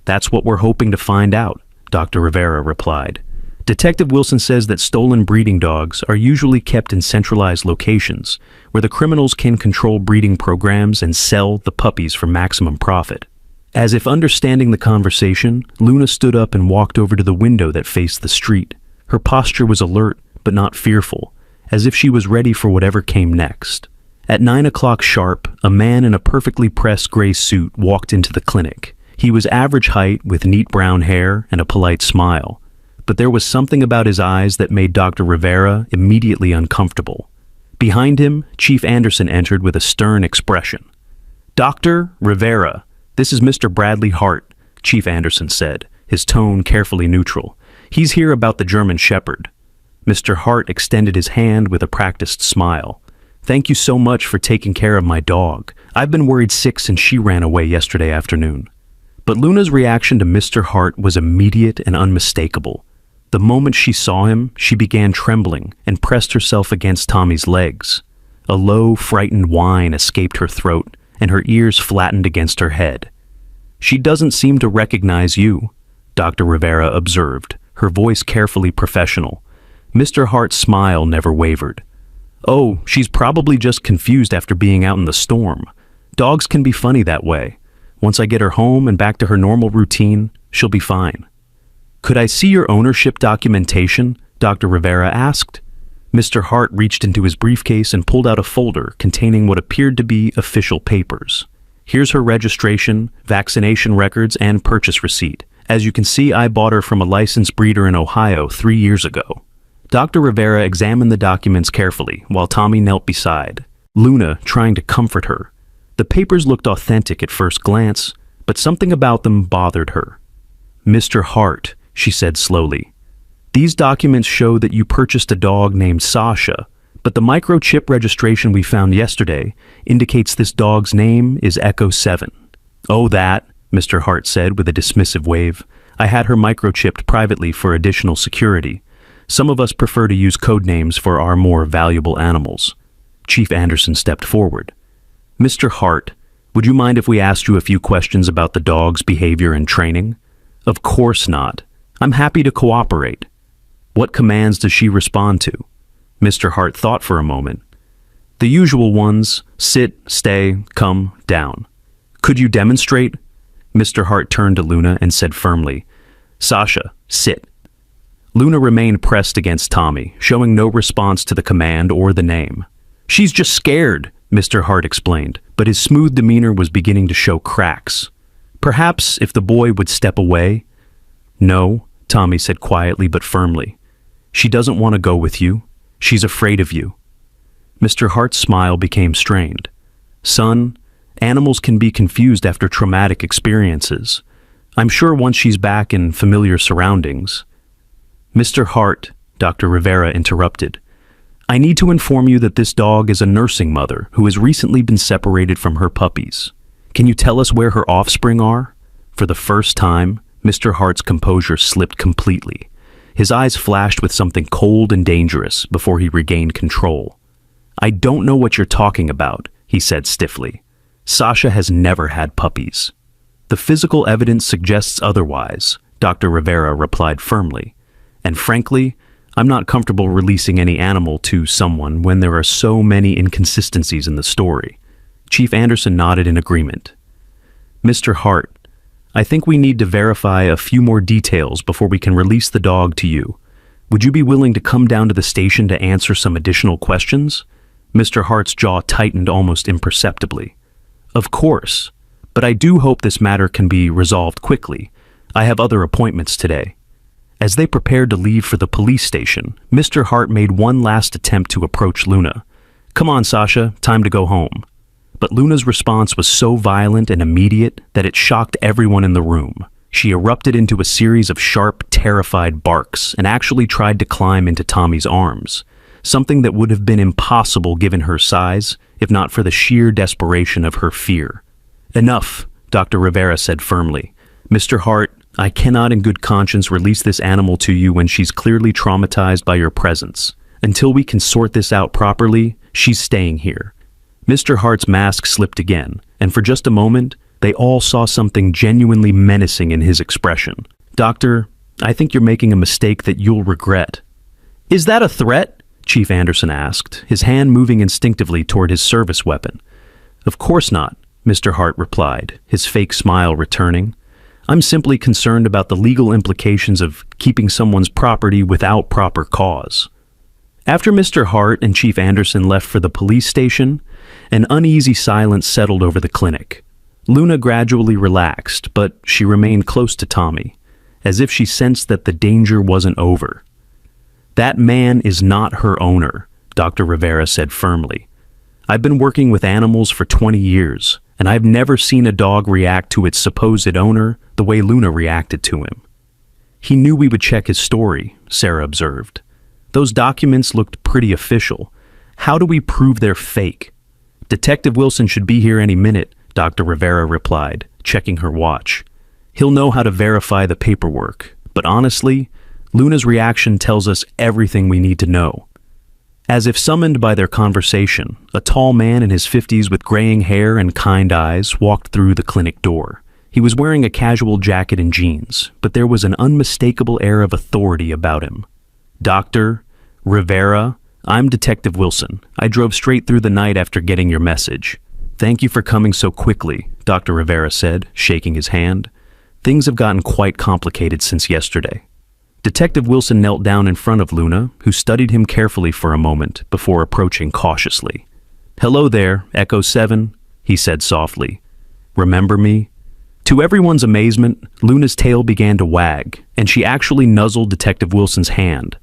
"That's what we're hoping to find out," Dr. Rivera replied. Detective Wilson says that stolen breeding dogs are usually kept in centralized locations, where the criminals can control breeding programs and sell the puppies for maximum profit. As if understanding the conversation, Luna stood up and walked over to the window that faced the street. Her posture was alert, but not fearful, as if she was ready for whatever came next. At 9 o'clock sharp, a man in a perfectly pressed gray suit walked into the clinic. He was average height with neat brown hair and a polite smile. But there was something about his eyes that made Dr. Rivera immediately uncomfortable. Behind him, Chief Anderson entered with a stern expression. "Dr. Rivera, this is Mr. Bradley Hart," Chief Anderson said, his tone carefully neutral. "He's here about the German Shepherd." Mr. Hart extended his hand with a practiced smile. "Thank you so much for taking care of my dog. I've been worried sick since she ran away yesterday afternoon." But Luna's reaction to Mr. Hart was immediate and unmistakable. The moment she saw him, she began trembling and pressed herself against Tommy's legs. A low, frightened whine escaped her throat, and her ears flattened against her head. "She doesn't seem to recognize you," Dr. Rivera observed, her voice carefully professional. Mr. Hart's smile never wavered. "Oh, she's probably just confused after being out in the storm. Dogs can be funny that way. Once I get her home and back to her normal routine, she'll be fine." "Could I see your ownership documentation?" Dr. Rivera asked. Mr. Hart reached into his briefcase and pulled out a folder containing what appeared to be official papers. "Here's her registration, vaccination records, and purchase receipt. As you can see, I bought her from a licensed breeder in Ohio 3 years ago." Dr. Rivera examined the documents carefully while Tommy knelt beside, Luna trying to comfort her. The papers looked authentic at first glance, but something about them bothered her. "Mr. Hart," she said slowly, "these documents show that you purchased a dog named Sasha, but the microchip registration we found yesterday indicates this dog's name is Echo 7. "Oh, that," Mr. Hart said with a dismissive wave. "I had her microchipped privately for additional security. Some of us prefer to use code names for our more valuable animals." Chief Anderson stepped forward. "Mr. Hart, would you mind if we asked you a few questions about the dog's behavior and training?" "Of course not. I'm happy to cooperate." "What commands does she respond to?" Mr. Hart thought for a moment. "The usual ones: sit, stay, come, down." "Could you demonstrate?" Mr. Hart turned to Luna and said firmly, "Sasha, sit." Luna remained pressed against Tommy, showing no response to the command or the name. "She's just scared," Mr. Hart explained, but his smooth demeanor was beginning to show cracks. "Perhaps if the boy would step away?" "No," Tommy said quietly but firmly. "She doesn't want to go with you. She's afraid of you." Mr. Hart's smile became strained. "Son, animals can be confused after traumatic experiences. I'm sure once she's back in familiar surroundings." "Mr. Hart," Dr. Rivera interrupted, "I need to inform you that this dog is a nursing mother who has recently been separated from her puppies. Can you tell us where her offspring are?" For the first time, Mr. Hart's composure slipped completely. His eyes flashed with something cold and dangerous before he regained control. "I don't know what you're talking about," he said stiffly. "Sasha has never had puppies." "The physical evidence suggests otherwise," Dr. Rivera replied firmly. "And frankly, I'm not comfortable releasing any animal to someone when there are so many inconsistencies in the story." Chief Anderson nodded in agreement. "Mr. Hart, I think we need to verify a few more details before we can release the dog to you. Would you be willing to come down to the station to answer some additional questions?" Mr. Hart's jaw tightened almost imperceptibly. "Of course, but I do hope this matter can be resolved quickly. I have other appointments today." As they prepared to leave for the police station, Mr. Hart made one last attempt to approach Luna. "Come on, Sasha, time to go home." But Luna's response was so violent and immediate that it shocked everyone in the room. She erupted into a series of sharp, terrified barks and actually tried to climb into Tommy's arms, something that would have been impossible given her size, if not for the sheer desperation of her fear. "Enough," Dr. Rivera said firmly. "Mr. Hart, I cannot in good conscience release this animal to you when she's clearly traumatized by your presence. Until we can sort this out properly, she's staying here." Mr. Hart's mask slipped again, and for just a moment, they all saw something genuinely menacing in his expression. "Doctor, I think you're making a mistake that you'll regret." "Is that a threat?" Chief Anderson asked, his hand moving instinctively toward his service weapon. "Of course not," Mr. Hart replied, his fake smile returning. "I'm simply concerned about the legal implications of keeping someone's property without proper cause." After Mr. Hart and Chief Anderson left for the police station, an uneasy silence settled over the clinic. Luna gradually relaxed, but she remained close to Tommy, as if she sensed that the danger wasn't over. "That man is not her owner," Dr. Rivera said firmly. "I've been working with animals for 20 years, and I've never seen a dog react to its supposed owner the way Luna reacted to him." "He knew we would check his story," Sarah observed. "Those documents looked pretty official. How do we prove they're fake?" "Detective Wilson should be here any minute," Dr. Rivera replied, checking her watch. "He'll know how to verify the paperwork, but honestly, Luna's reaction tells us everything we need to know." As if summoned by their conversation, a tall man in his 50s with graying hair and kind eyes walked through the clinic door. He was wearing a casual jacket and jeans, but there was an unmistakable air of authority about him. "Dr. Rivera, I'm Detective Wilson. I drove straight through the night after getting your message." "Thank you for coming so quickly," Dr. Rivera said, shaking his hand. "Things have gotten quite complicated since yesterday." Detective Wilson knelt down in front of Luna, who studied him carefully for a moment before approaching cautiously. "Hello there, Echo 7, he said softly. "Remember me?" To everyone's amazement, Luna's tail began to wag, and she actually nuzzled Detective Wilson's hand.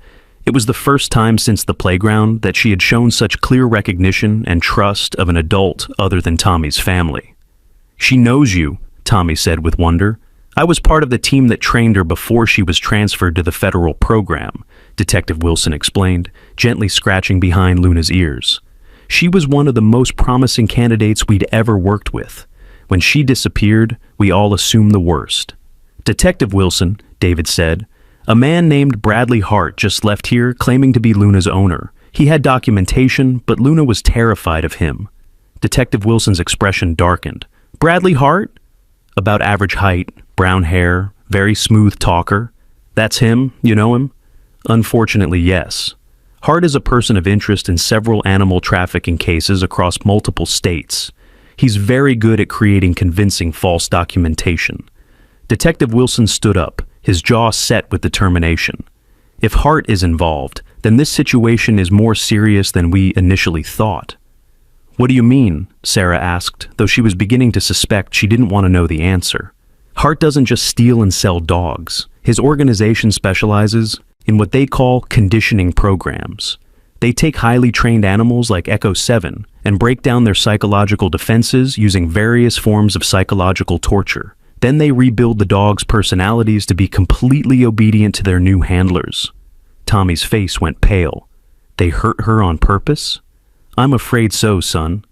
It was the first time since the playground that she had shown such clear recognition and trust of an adult other than Tommy's family. "She knows you," Tommy said with wonder. "I was part of the team that trained her before she was transferred to the federal program," Detective Wilson explained, gently scratching behind Luna's ears. "She was one of the most promising candidates we'd ever worked with. When she disappeared, we all assumed the worst." "Detective Wilson," David said, "a man named Bradley Hart just left here claiming to be Luna's owner. He had documentation, but Luna was terrified of him." Detective Wilson's expression darkened. "Bradley Hart? About average height, brown hair, very smooth talker. That's him, you know him?" "Unfortunately, yes. Hart is a person of interest in several animal trafficking cases across multiple states. He's very good at creating convincing false documentation." Detective Wilson stood up, his jaw set with determination. "If Hart is involved, then this situation is more serious than we initially thought." "What do you mean?" Sarah asked, though she was beginning to suspect she didn't want to know the answer. "Hart doesn't just steal and sell dogs. His organization specializes in what they call conditioning programs. They take highly trained animals like Echo 7 and break down their psychological defenses using various forms of psychological torture. Then they rebuild the dogs' personalities to be completely obedient to their new handlers." Tommy's face went pale. "They hurt her on purpose?" "I'm afraid so, son.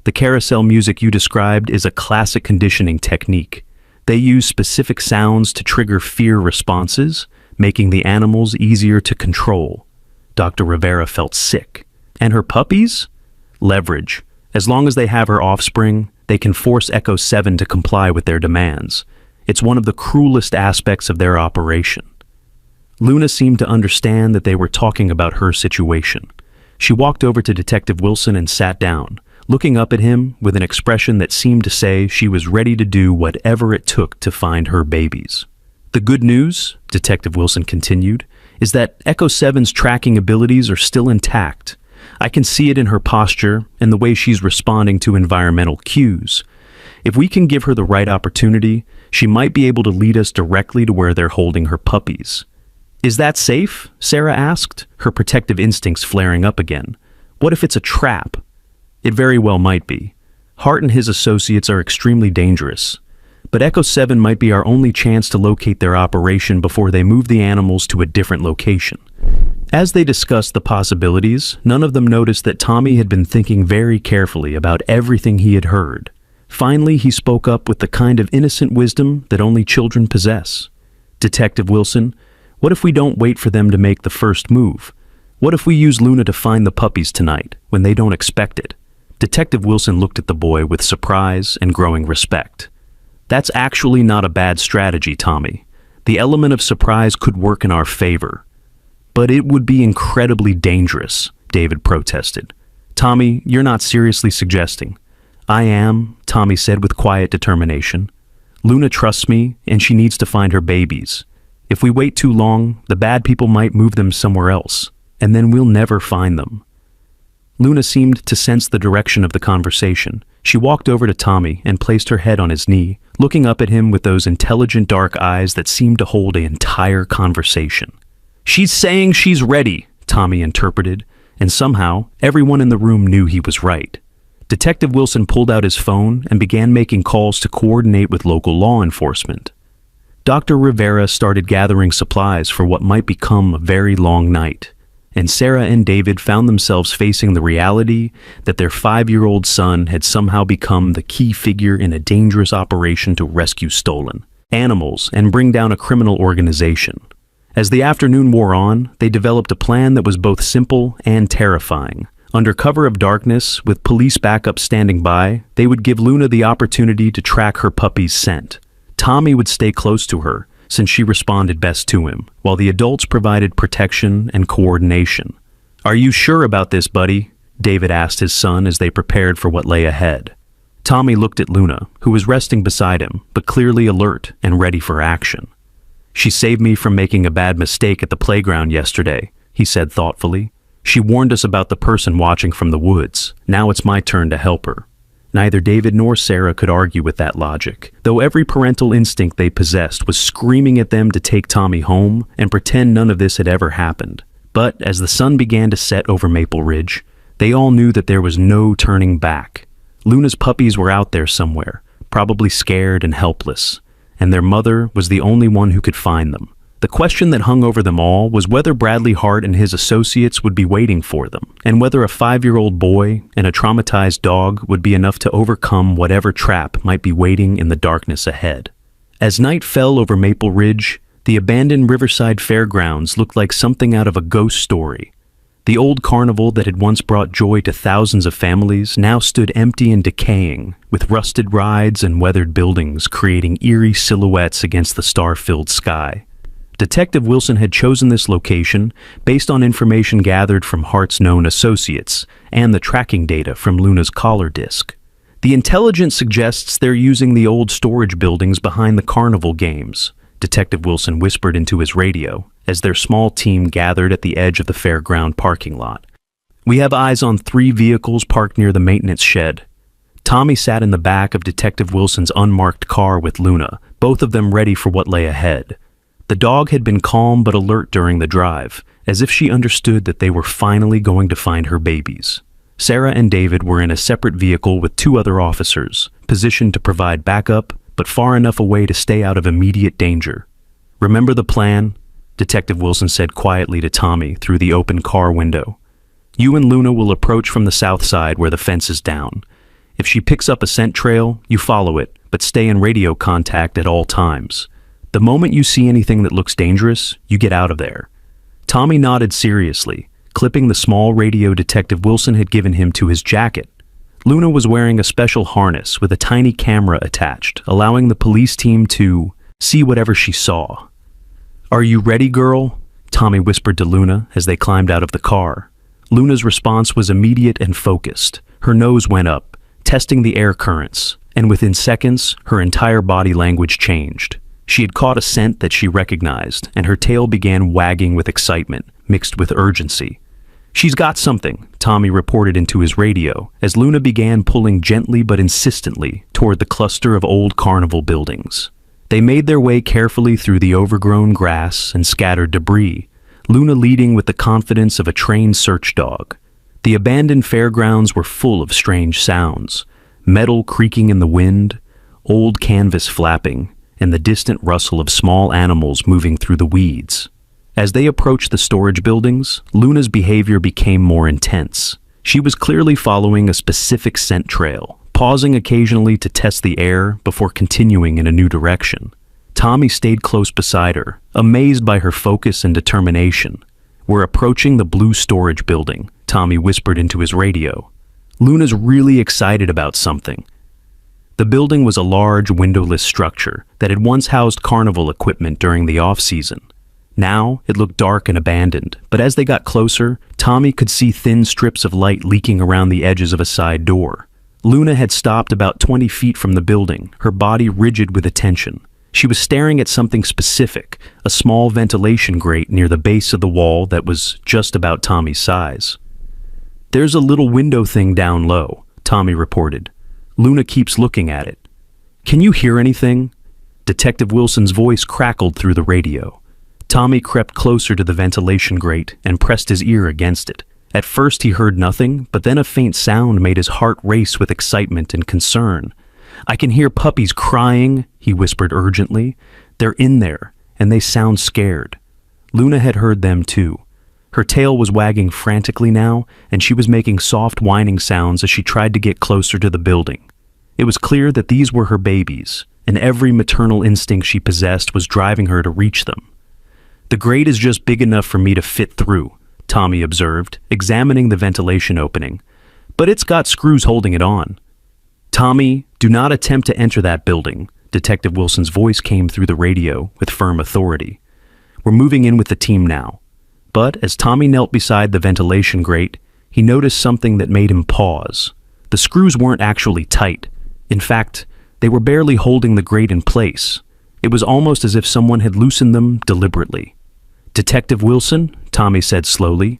The carousel music you described is a classic conditioning technique. They use specific sounds to trigger fear responses, making the animals easier to control." Dr. Rivera felt sick. "And her puppies?" "Leverage. As long as they have her offspring, they can force Echo 7 to comply with their demands. It's one of the cruelest aspects of their operation." Luna seemed to understand that they were talking about her situation. She walked over to Detective Wilson and sat down, looking up at him with an expression that seemed to say she was ready to do whatever it took to find her babies. "The good news," Detective Wilson continued, "is that Echo 7's tracking abilities are still intact. I can see it in her posture and the way she's responding to environmental cues. If we can give her the right opportunity, she might be able to lead us directly to where they're holding her puppies." "Is that safe?" Sarah asked, her protective instincts flaring up again. "What if it's a trap?" "It very well might be. Hart and his associates are extremely dangerous. But Echo 7 might be our only chance to locate their operation before they move the animals to a different location." As they discussed the possibilities, none of them noticed that Tommy had been thinking very carefully about everything he had heard. Finally, he spoke up with the kind of innocent wisdom that only children possess. "Detective Wilson, what if we don't wait for them to make the first move? What if we use Luna to find the puppies tonight, when they don't expect it?" Detective Wilson looked at the boy with surprise and growing respect. "That's actually not a bad strategy, Tommy. The element of surprise could work in our favor." "But it would be incredibly dangerous," David protested. "Tommy, you're not seriously suggesting." "I am," Tommy said with quiet determination. "Luna trusts me, and she needs to find her babies. If we wait too long, the bad people might move them somewhere else, and then we'll never find them." Luna seemed to sense the direction of the conversation. She walked over to Tommy and placed her head on his knee, looking up at him with those intelligent dark eyes that seemed to hold an entire conversation. "She's saying she's ready," Tommy interpreted, and somehow everyone in the room knew he was right. Detective Wilson pulled out his phone and began making calls to coordinate with local law enforcement. Dr. Rivera started gathering supplies for what might become a very long night, and Sarah and David found themselves facing the reality that their 5-year-old son had somehow become the key figure in a dangerous operation to rescue stolen animals and bring down a criminal organization. As the afternoon wore on, they developed a plan that was both simple and terrifying. Under cover of darkness, with police backup standing by, they would give Luna the opportunity to track her puppy's scent. Tommy would stay close to her, since she responded best to him, while the adults provided protection and coordination. "Are you sure about this, buddy?" David asked his son as they prepared for what lay ahead. Tommy looked at Luna, who was resting beside him, but clearly alert and ready for action. "She saved me from making a bad mistake at the playground yesterday," he said thoughtfully. "She warned us about the person watching from the woods. Now it's my turn to help her." Neither David nor Sarah could argue with that logic, though every parental instinct they possessed was screaming at them to take Tommy home and pretend none of this had ever happened. But as the sun began to set over Maple Ridge, they all knew that there was no turning back. Luna's puppies were out there somewhere, probably scared and helpless, and their mother was the only one who could find them. The question that hung over them all was whether Bradley Hart and his associates would be waiting for them, and whether a 5-year-old boy and a traumatized dog would be enough to overcome whatever trap might be waiting in the darkness ahead. As night fell over Maple Ridge, the abandoned Riverside Fairgrounds looked like something out of a ghost story. The old carnival that had once brought joy to thousands of families now stood empty and decaying, with rusted rides and weathered buildings creating eerie silhouettes against the star-filled sky. Detective Wilson had chosen this location based on information gathered from Hart's known associates and the tracking data from Luna's collar disc. The intelligence suggests they're using the old storage buildings behind the carnival games, Detective Wilson whispered into his radio as their small team gathered at the edge of the fairground parking lot. "We have eyes on 3 vehicles parked near the maintenance shed." Tommy sat in the back of Detective Wilson's unmarked car with Luna, both of them ready for what lay ahead. The dog had been calm but alert during the drive, as if she understood that they were finally going to find her babies. Sarah and David were in a separate vehicle with 2 other officers, positioned to provide backup, but far enough away to stay out of immediate danger. "Remember the plan?" Detective Wilson said quietly to Tommy through the open car window. "You and Luna will approach from the south side where the fence is down. If she picks up a scent trail, you follow it, but stay in radio contact at all times. The moment you see anything that looks dangerous, you get out of there." Tommy nodded seriously, clipping the small radio Detective Wilson had given him to his jacket. Luna was wearing a special harness with a tiny camera attached, allowing the police team to see whatever she saw. "Are you ready, girl?" Tommy whispered to Luna as they climbed out of the car. Luna's response was immediate and focused. Her nose went up, testing the air currents, and within seconds, her entire body language changed. She had caught a scent that she recognized, and her tail began wagging with excitement, mixed with urgency. "She's got something," Tommy reported into his radio, as Luna began pulling gently but insistently toward the cluster of old carnival buildings. They made their way carefully through the overgrown grass and scattered debris, Luna leading with the confidence of a trained search dog. The abandoned fairgrounds were full of strange sounds, metal creaking in the wind, old canvas flapping, and the distant rustle of small animals moving through the weeds. As they approached the storage buildings, Luna's behavior became more intense. She was clearly following a specific scent trail, pausing occasionally to test the air before continuing in a new direction. Tommy stayed close beside her, amazed by her focus and determination. "We're approaching the blue storage building," Tommy whispered into his radio. "Luna's really excited about something." The building was a large, windowless structure that had once housed carnival equipment during the off-season. Now, it looked dark and abandoned, but as they got closer, Tommy could see thin strips of light leaking around the edges of a side door. Luna had stopped about 20 feet from the building, her body rigid with attention. She was staring at something specific, a small ventilation grate near the base of the wall that was just about Tommy's size. "There's a little window thing down low," Tommy reported. Luna keeps looking at it. "Can you hear anything?" Detective Wilson's voice crackled through the radio. Tommy crept closer to the ventilation grate and pressed his ear against it. At first he heard nothing, but then a faint sound made his heart race with excitement and concern. "I can hear puppies crying," he whispered urgently. "They're in there, and they sound scared." Luna had heard them too. Her tail was wagging frantically now, and she was making soft whining sounds as she tried to get closer to the building. It was clear that these were her babies, and every maternal instinct she possessed was driving her to reach them. "The grate is just big enough for me to fit through," Tommy observed, examining the ventilation opening. "But it's got screws holding it on." "Tommy, do not attempt to enter that building," Detective Wilson's voice came through the radio with firm authority. "We're moving in with the team now." But as Tommy knelt beside the ventilation grate, he noticed something that made him pause. The screws weren't actually tight. In fact, they were barely holding the grate in place. It was almost as if someone had loosened them deliberately. "Detective Wilson," Tommy said slowly,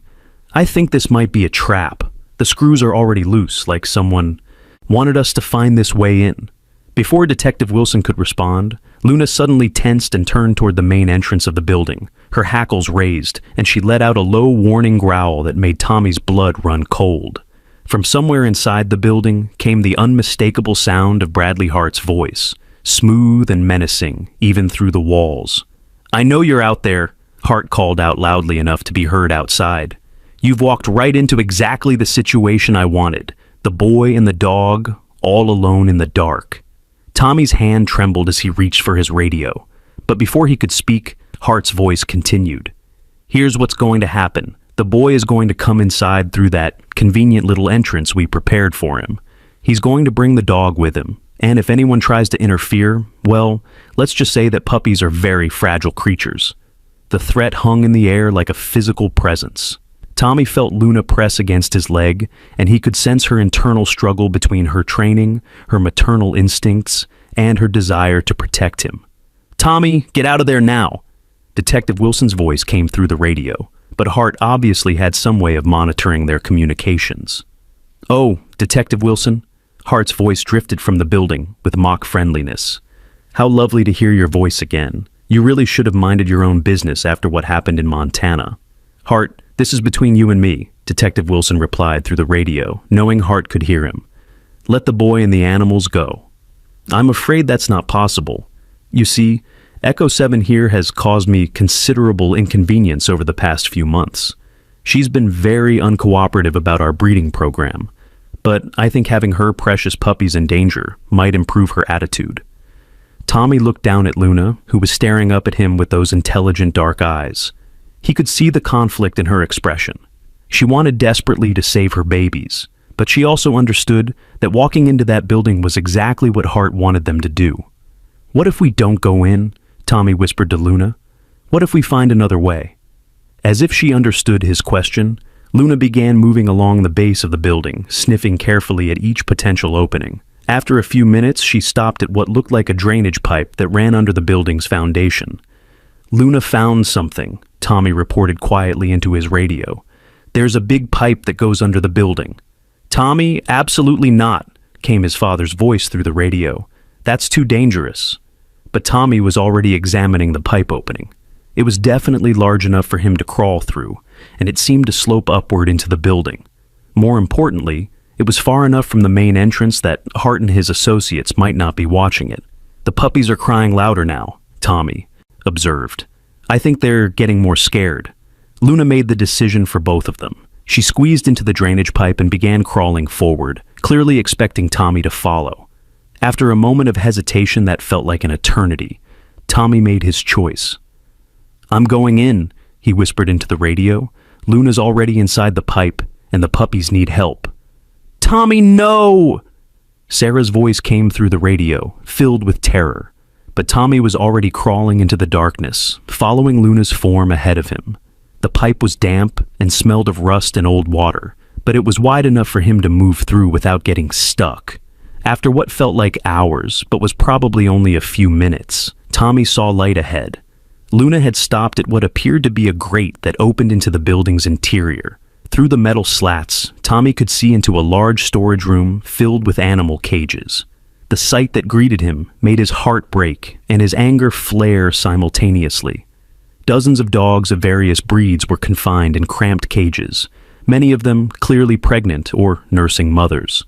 "I think this might be a trap. The screws are already loose, like someone wanted us to find this way in." Before Detective Wilson could respond, Luna suddenly tensed and turned toward the main entrance of the building, her hackles raised, and she let out a low warning growl that made Tommy's blood run cold. From somewhere inside the building came the unmistakable sound of Bradley Hart's voice, smooth and menacing, even through the walls. "I know you're out there," Hart called out loudly enough to be heard outside. "You've walked right into exactly the situation I wanted. The boy and the dog, all alone in the dark." Tommy's hand trembled as he reached for his radio, but before he could speak, Hart's voice continued. "Here's what's going to happen. The boy is going to come inside through that convenient little entrance we prepared for him. He's going to bring the dog with him, and if anyone tries to interfere, well, let's just say that puppies are very fragile creatures." The threat hung in the air like a physical presence. Tommy felt Luna press against his leg, and he could sense her internal struggle between her training, her maternal instincts, and her desire to protect him. "Tommy, get out of there now!" Detective Wilson's voice came through the radio, but Hart obviously had some way of monitoring their communications. "Oh, Detective Wilson?" Hart's voice drifted from the building with mock friendliness. "How lovely to hear your voice again. You really should have minded your own business after what happened in Montana." "Hart, this is between you and me," Detective Wilson replied through the radio, knowing Hart could hear him. "Let the boy and the animals go." "I'm afraid that's not possible. You see, Echo 7 here has caused me considerable inconvenience over the past few months. She's been very uncooperative about our breeding program, but I think having her precious puppies in danger might improve her attitude." Tommy looked down at Luna, who was staring up at him with those intelligent dark eyes. He could see the conflict in her expression. She wanted desperately to save her babies, but she also understood that walking into that building was exactly what Hart wanted them to do. "What if we don't go in?" Tommy whispered to Luna. "What if we find another way?" As if she understood his question, Luna began moving along the base of the building, sniffing carefully at each potential opening. After a few minutes, she stopped at what looked like a drainage pipe that ran under the building's foundation. "Luna found something," Tommy reported quietly into his radio. "There's a big pipe that goes under the building." "Tommy, absolutely not," came his father's voice through the radio. "That's too dangerous." But Tommy was already examining the pipe opening. It was definitely large enough for him to crawl through, and it seemed to slope upward into the building. More importantly, it was far enough from the main entrance that Hart and his associates might not be watching it. "The puppies are crying louder now," Tommy observed. "I think they're getting more scared." Luna made the decision for both of them. She squeezed into the drainage pipe and began crawling forward, clearly expecting Tommy to follow. After a moment of hesitation that felt like an eternity, Tommy made his choice. "I'm going in," he whispered into the radio. "Luna's already inside the pipe, and the puppies need help." "Tommy, no!" Sarah's voice came through the radio, filled with terror. But Tommy was already crawling into the darkness, following Luna's form ahead of him. The pipe was damp and smelled of rust and old water, but it was wide enough for him to move through without getting stuck. After what felt like hours, but was probably only a few minutes, Tommy saw light ahead. Luna had stopped at what appeared to be a grate that opened into the building's interior. Through the metal slats, Tommy could see into a large storage room filled with animal cages. The sight that greeted him made his heart break and his anger flare simultaneously. Dozens of dogs of various breeds were confined in cramped cages, many of them clearly pregnant or nursing mothers.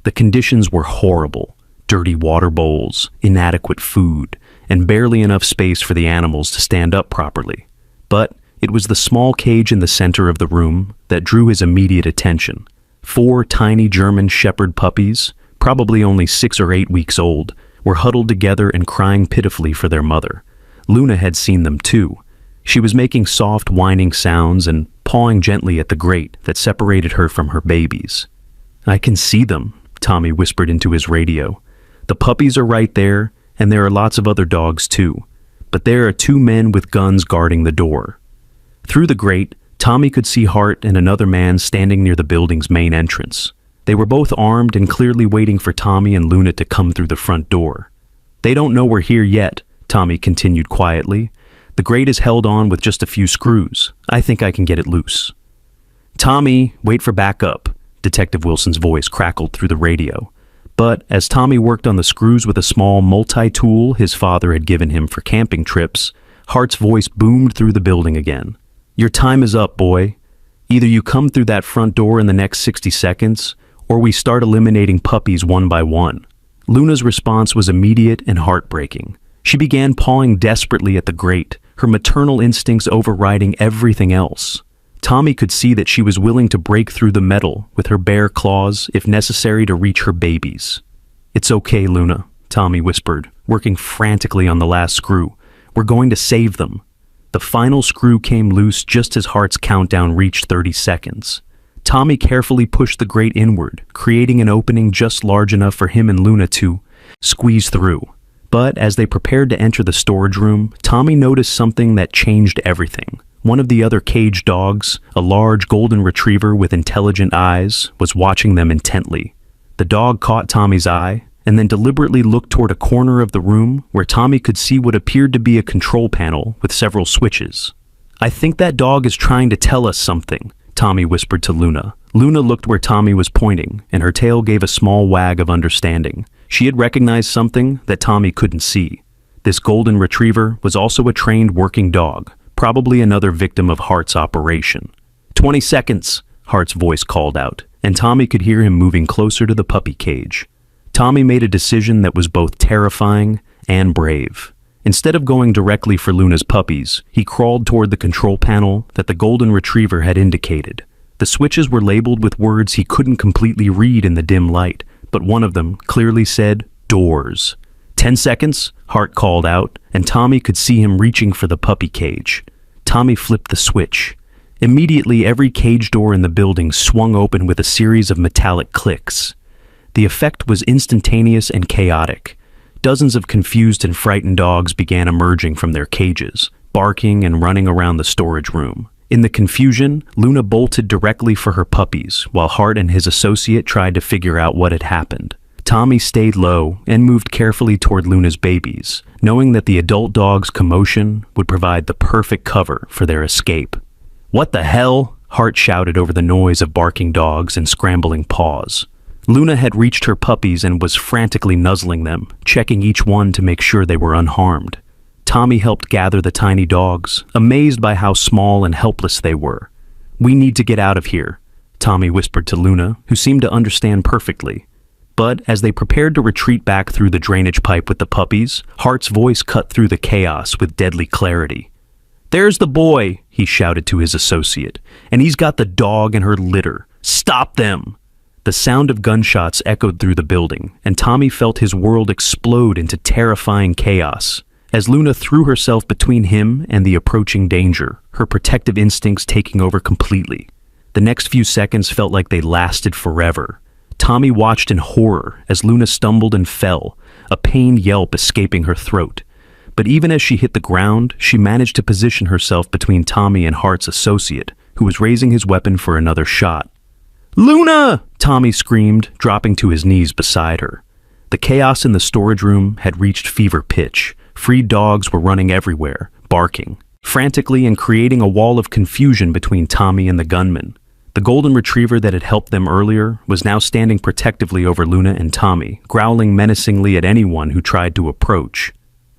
The conditions were horrible: dirty water bowls, inadequate food, and barely enough space for the animals to stand up properly. But it was the small cage in the center of the room that drew his immediate attention. 4 tiny German Shepherd puppies, probably only 6 or 8 weeks old, were huddled together and crying pitifully for their mother. Luna had seen them too. She was making soft whining sounds and pawing gently at the grate that separated her from her babies. "I can see them," Tommy whispered into his radio. "The puppies are right there, and there are lots of other dogs too. But there are 2 men with guns guarding the door." Through the grate, Tommy could see Hart and another man standing near the building's main entrance. They were both armed and clearly waiting for Tommy and Luna to come through the front door. "They don't know we're here yet," Tommy continued quietly. "The grate is held on with just a few screws. I think I can get it loose." "Tommy, wait for backup," Detective Wilson's voice crackled through the radio. But as Tommy worked on the screws with a small multi-tool his father had given him for camping trips, Hart's voice boomed through the building again. "Your time is up, boy. Either you come through that front door in the next 60 seconds, or we start eliminating puppies one by one." Luna's response was immediate and heartbreaking. She began pawing desperately at the grate, her maternal instincts overriding everything else. Tommy could see that she was willing to break through the metal with her bare claws if necessary to reach her babies. "It's okay, Luna," Tommy whispered, working frantically on the last screw. "We're going to save them." The final screw came loose just as Hart's countdown reached 30 seconds. Tommy carefully pushed the grate inward, creating an opening just large enough for him and Luna to squeeze through. But as they prepared to enter the storage room, Tommy noticed something that changed everything. One of the other caged dogs, a large golden retriever with intelligent eyes, was watching them intently. The dog caught Tommy's eye and then deliberately looked toward a corner of the room where Tommy could see what appeared to be a control panel with several switches. "I think that dog is trying to tell us something," Tommy whispered to Luna. Luna looked where Tommy was pointing, and her tail gave a small wag of understanding. She had recognized something that Tommy couldn't see. This golden retriever was also a trained working dog, probably another victim of Hart's operation. 20 seconds, Hart's voice called out, and Tommy could hear him moving closer to the puppy cage. Tommy made a decision that was both terrifying and brave. Instead of going directly for Luna's puppies, he crawled toward the control panel that the golden retriever had indicated. The switches were labeled with words he couldn't completely read in the dim light, but one of them clearly said, "Doors." 10 seconds, Hart called out, and Tommy could see him reaching for the puppy cage. Tommy flipped the switch. Immediately, every cage door in the building swung open with a series of metallic clicks. The effect was instantaneous and chaotic. Dozens of confused and frightened dogs began emerging from their cages, barking and running around the storage room. In the confusion, Luna bolted directly for her puppies, while Hart and his associate tried to figure out what had happened. Tommy stayed low and moved carefully toward Luna's babies, knowing that the adult dog's commotion would provide the perfect cover for their escape. "What the hell?" Hart shouted over the noise of barking dogs and scrambling paws. Luna had reached her puppies and was frantically nuzzling them, checking each one to make sure they were unharmed. Tommy helped gather the tiny dogs, amazed by how small and helpless they were. "We need to get out of here," Tommy whispered to Luna, who seemed to understand perfectly. But as they prepared to retreat back through the drainage pipe with the puppies, Hart's voice cut through the chaos with deadly clarity. "There's the boy," he shouted to his associate, "and he's got the dog and her litter. Stop them!" The sound of gunshots echoed through the building, and Tommy felt his world explode into terrifying chaos. As Luna threw herself between him and the approaching danger, her protective instincts taking over completely. The next few seconds felt like they lasted forever. Tommy watched in horror as Luna stumbled and fell, a pained yelp escaping her throat. But even as she hit the ground, she managed to position herself between Tommy and Hart's associate, who was raising his weapon for another shot. "Luna!" Tommy screamed, dropping to his knees beside her. The chaos in the storage room had reached fever pitch. Freed dogs were running everywhere, barking frantically and creating a wall of confusion between Tommy and the gunman. The golden retriever that had helped them earlier was now standing protectively over Luna and Tommy, growling menacingly at anyone who tried to approach.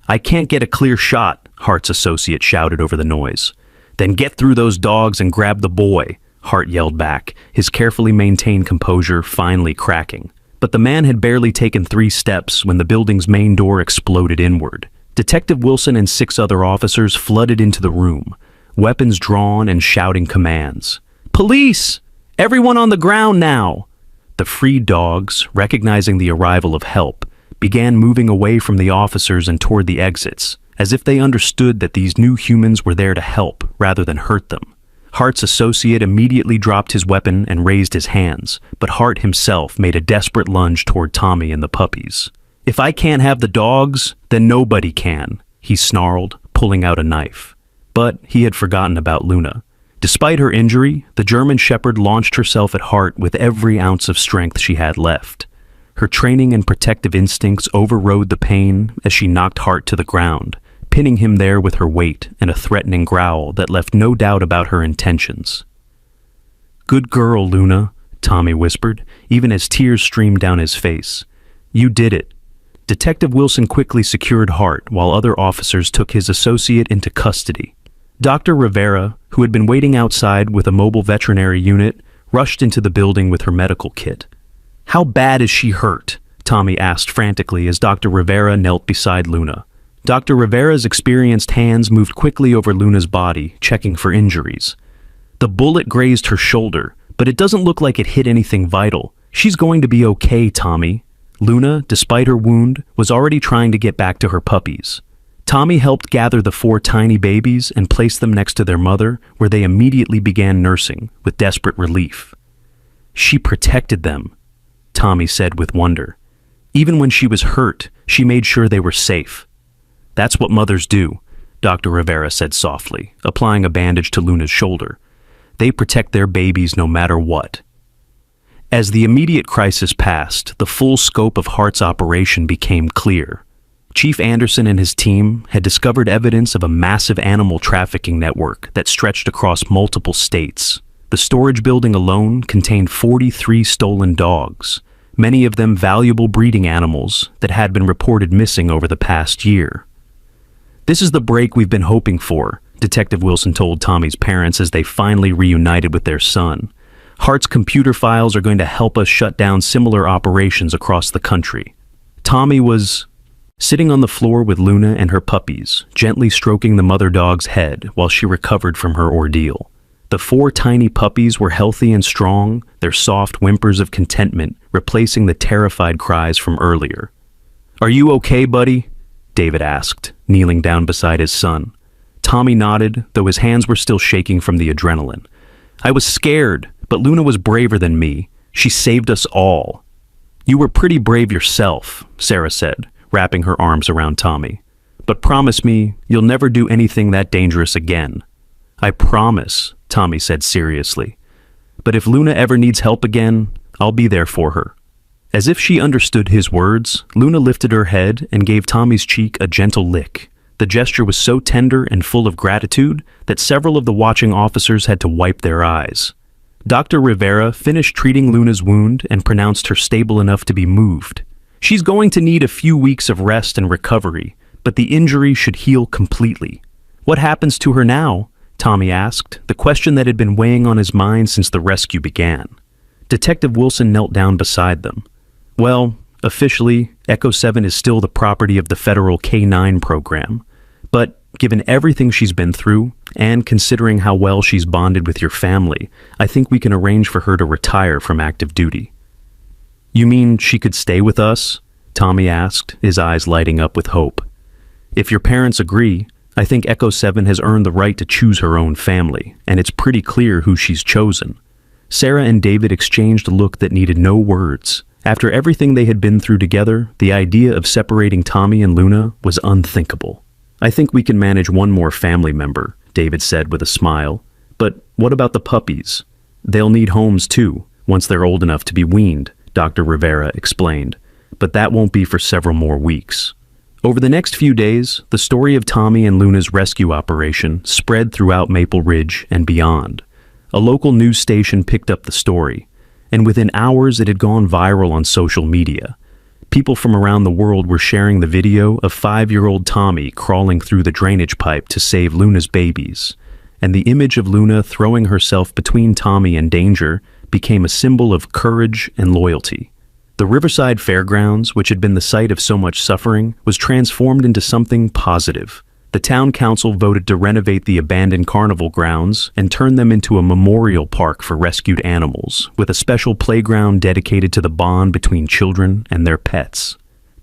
"I can't get a clear shot," Hart's associate shouted over the noise. "Then get through those dogs and grab the boy," Hart yelled back, his carefully maintained composure finally cracking. But the man had barely taken 3 steps when the building's main door exploded inward. Detective Wilson and 6 other officers flooded into the room, weapons drawn and shouting commands. "Police! Everyone on the ground now!" The freed dogs, recognizing the arrival of help, began moving away from the officers and toward the exits, as if they understood that these new humans were there to help rather than hurt them. Hart's associate immediately dropped his weapon and raised his hands, but Hart himself made a desperate lunge toward Tommy and the puppies. "If I can't have the dogs, then nobody can," he snarled, pulling out a knife. But he had forgotten about Luna. Despite her injury, the German Shepherd launched herself at Hart with every ounce of strength she had left. Her training and protective instincts overrode the pain as she knocked Hart to the ground, pinning him there with her weight and a threatening growl that left no doubt about her intentions. "Good girl, Luna," Tommy whispered, even as tears streamed down his face. "You did it." Detective Wilson quickly secured Hart while other officers took his associate into custody. Dr. Rivera, who had been waiting outside with a mobile veterinary unit, rushed into the building with her medical kit. "How bad is she hurt?" Tommy asked frantically as Dr. Rivera knelt beside Luna. Dr. Rivera's experienced hands moved quickly over Luna's body, checking for injuries. "The bullet grazed her shoulder, but it doesn't look like it hit anything vital. She's going to be okay, Tommy." Luna, despite her wound, was already trying to get back to her puppies. Tommy helped gather the 4 tiny babies and place them next to their mother, where they immediately began nursing, with desperate relief. "She protected them," Tommy said with wonder. "Even when she was hurt, she made sure they were safe." "That's what mothers do," Dr. Rivera said softly, applying a bandage to Luna's shoulder. "They protect their babies no matter what." As the immediate crisis passed, the full scope of Hart's operation became clear. Chief Anderson and his team had discovered evidence of a massive animal trafficking network that stretched across multiple states. The storage building alone contained 43 stolen dogs, many of them valuable breeding animals that had been reported missing over the past year. "This is the break we've been hoping for," Detective Wilson told Tommy's parents as they finally reunited with their son. "Hart's computer files are going to help us shut down similar operations across the country." Tommy was sitting on the floor with Luna and her puppies, gently stroking the mother dog's head while she recovered from her ordeal. The 4 tiny puppies were healthy and strong, their soft whimpers of contentment replacing the terrified cries from earlier. "Are you okay, buddy?" David asked, kneeling down beside his son. Tommy nodded, though his hands were still shaking from the adrenaline. "I was scared, but Luna was braver than me. She saved us all." "You were pretty brave yourself," Sarah said, wrapping her arms around Tommy. "But promise me you'll never do anything that dangerous again." "I promise," Tommy said seriously. "But if Luna ever needs help again, I'll be there for her." As if she understood his words, Luna lifted her head and gave Tommy's cheek a gentle lick. The gesture was so tender and full of gratitude that several of the watching officers had to wipe their eyes. Dr. Rivera finished treating Luna's wound and pronounced her stable enough to be moved. "She's going to need a few weeks of rest and recovery, but the injury should heal completely." "What happens to her now?" Tommy asked, the question that had been weighing on his mind since the rescue began. Detective Wilson knelt down beside them. "Well, officially, Echo 7 is still the property of the federal K-9 program, but given everything she's been through, and considering how well she's bonded with your family, I think we can arrange for her to retire from active duty." "You mean she could stay with us?" Tommy asked, his eyes lighting up with hope. "If your parents agree, I think Echo 7 has earned the right to choose her own family, and it's pretty clear who she's chosen." Sarah and David exchanged a look that needed no words. After everything they had been through together, the idea of separating Tommy and Luna was unthinkable. "I think we can manage one more family member," David said with a smile. "But what about the puppies? They'll need homes too, once they're old enough to be weaned," Dr. Rivera explained. "But that won't be for several more weeks." Over the next few days, the story of Tommy and Luna's rescue operation spread throughout Maple Ridge and beyond. A local news station picked up the story, and within hours it had gone viral on social media. People from around the world were sharing the video of 5-year-old Tommy crawling through the drainage pipe to save Luna's babies, and the image of Luna throwing herself between Tommy and danger became a symbol of courage and loyalty. The Riverside Fairgrounds, which had been the site of so much suffering, was transformed into something positive. The town council voted to renovate the abandoned carnival grounds and turn them into a memorial park for rescued animals, with a special playground dedicated to the bond between children and their pets.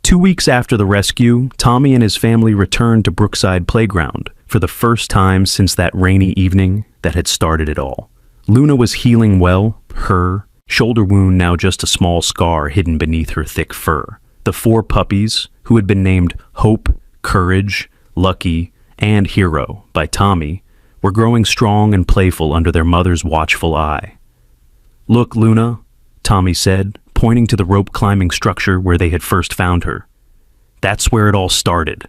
2 weeks after the rescue, Tommy and his family returned to Brookside Playground for the first time since that rainy evening that had started it all. Luna was healing well, her shoulder wound now just a small scar hidden beneath her thick fur. The 4 puppies, who had been named Hope, Courage, Lucky, and Hero by Tommy, were growing strong and playful under their mother's watchful eye. "Look, Luna," Tommy said, pointing to the rope-climbing structure where they had first found her. That's where it all started.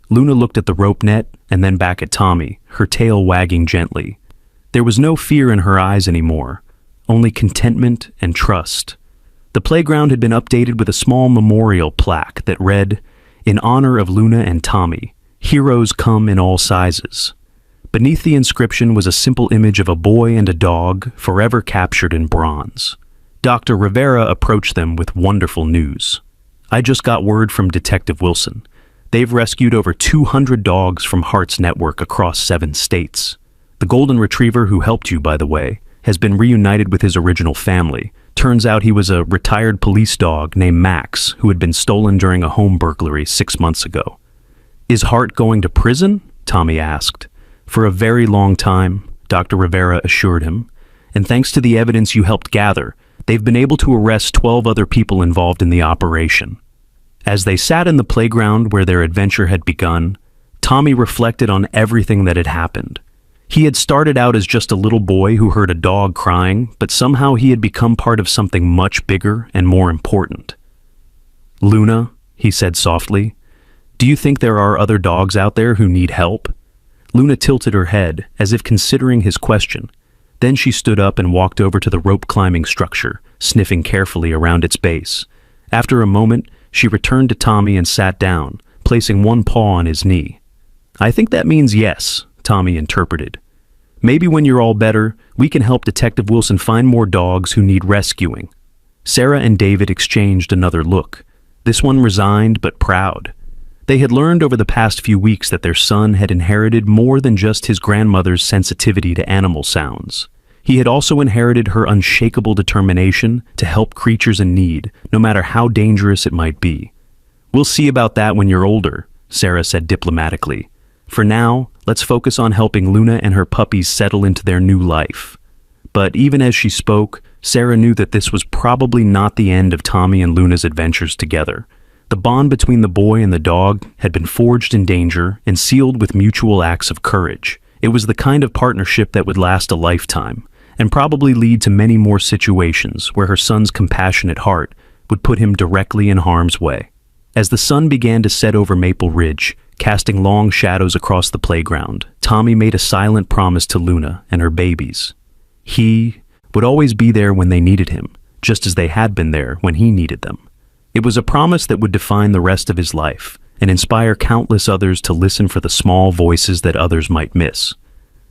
Luna looked at the rope net and then back at Tommy, her tail wagging gently. There was no fear in her eyes anymore, only contentment and trust. The playground had been updated with a small memorial plaque that read, "In honor of Luna and Tommy, heroes come in all sizes." Beneath the inscription was a simple image of a boy and a dog, forever captured in bronze. Dr. Rivera approached them with wonderful news. "I just got word from Detective Wilson. They've rescued over 200 dogs from Heart's network across 7 states. The golden retriever who helped you, by the way, has been reunited with his original family. Turns out he was a retired police dog named Max who had been stolen during a home burglary 6 months ago." "Is Hart going to prison?" Tommy asked. "For a very long time," Dr. Rivera assured him. "And thanks to the evidence you helped gather, they've been able to arrest 12 other people involved in the operation." As they sat in the playground where their adventure had begun, Tommy reflected on everything that had happened. He had started out as just a little boy who heard a dog crying, but somehow he had become part of something much bigger and more important. "Luna," he said softly, "do you think there are other dogs out there who need help?" Luna tilted her head, as if considering his question. Then she stood up and walked over to the rope-climbing structure, sniffing carefully around its base. After a moment, she returned to Tommy and sat down, placing one paw on his knee. "I think that means yes," Tommy interpreted. "Maybe when you're all better, we can help Detective Wilson find more dogs who need rescuing." Sarah and David exchanged another look, this one resigned but proud. They had learned over the past few weeks that their son had inherited more than just his grandmother's sensitivity to animal sounds. He had also inherited her unshakable determination to help creatures in need, no matter how dangerous it might be. "We'll see about that when you're older," Sarah said diplomatically. "For now, let's focus on helping Luna and her puppies settle into their new life." But even as she spoke, Sarah knew that this was probably not the end of Tommy and Luna's adventures together. The bond between the boy and the dog had been forged in danger and sealed with mutual acts of courage. It was the kind of partnership that would last a lifetime, and probably lead to many more situations where her son's compassionate heart would put him directly in harm's way. As the sun began to set over Maple Ridge, casting long shadows across the playground, Tommy made a silent promise to Luna and her babies. He would always be there when they needed him, just as they had been there when he needed them. It was a promise that would define the rest of his life and inspire countless others to listen for the small voices that others might miss.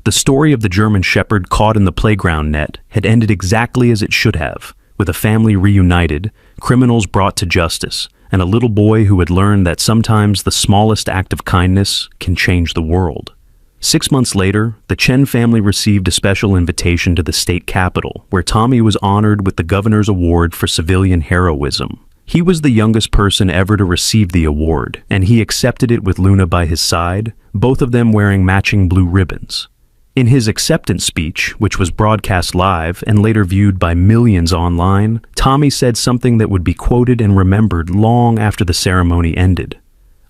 The story of the German Shepherd caught in the playground net had ended exactly as it should have, with a family reunited, criminals brought to justice, and a little boy who had learned that sometimes the smallest act of kindness can change the world. 6 months later, the Chen family received a special invitation to the state capitol, where Tommy was honored with the governor's award for civilian heroism. He was the youngest person ever to receive the award, and he accepted it with Luna by his side, both of them wearing matching blue ribbons. In his acceptance speech, which was broadcast live and later viewed by millions online, Tommy said something that would be quoted and remembered long after the ceremony ended.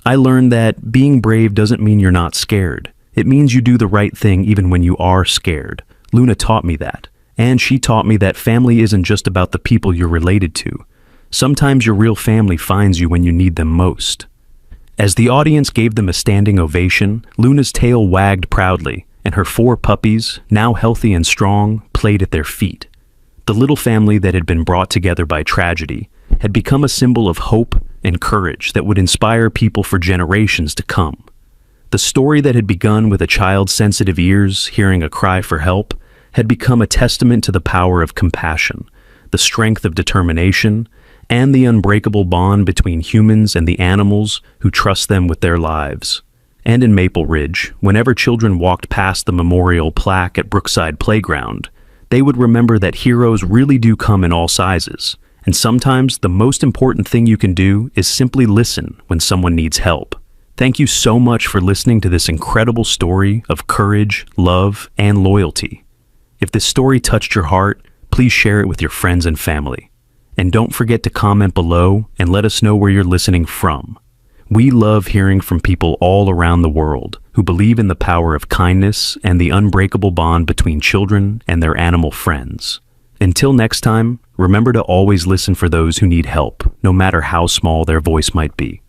"I learned that being brave doesn't mean you're not scared. It means you do the right thing even when you are scared. Luna taught me that, and she taught me that family isn't just about the people you're related to. Sometimes your real family finds you when you need them most." As the audience gave them a standing ovation, Luna's tail wagged proudly, and her 4 puppies, now healthy and strong, played at their feet. The little family that had been brought together by tragedy had become a symbol of hope and courage that would inspire people for generations to come. The story that had begun with a child's sensitive ears hearing a cry for help had become a testament to the power of compassion, the strength of determination, and the unbreakable bond between humans and the animals who trust them with their lives. And in Maple Ridge, whenever children walked past the memorial plaque at Brookside Playground, they would remember that heroes really do come in all sizes, and sometimes the most important thing you can do is simply listen when someone needs help. Thank you so much for listening to this incredible story of courage, love, and loyalty. If this story touched your heart, please share it with your friends and family. And don't forget to comment below and let us know where you're listening from. We love hearing from people all around the world who believe in the power of kindness and the unbreakable bond between children and their animal friends. Until next time, Remember to always listen for those who need help, no matter how small their voice might be.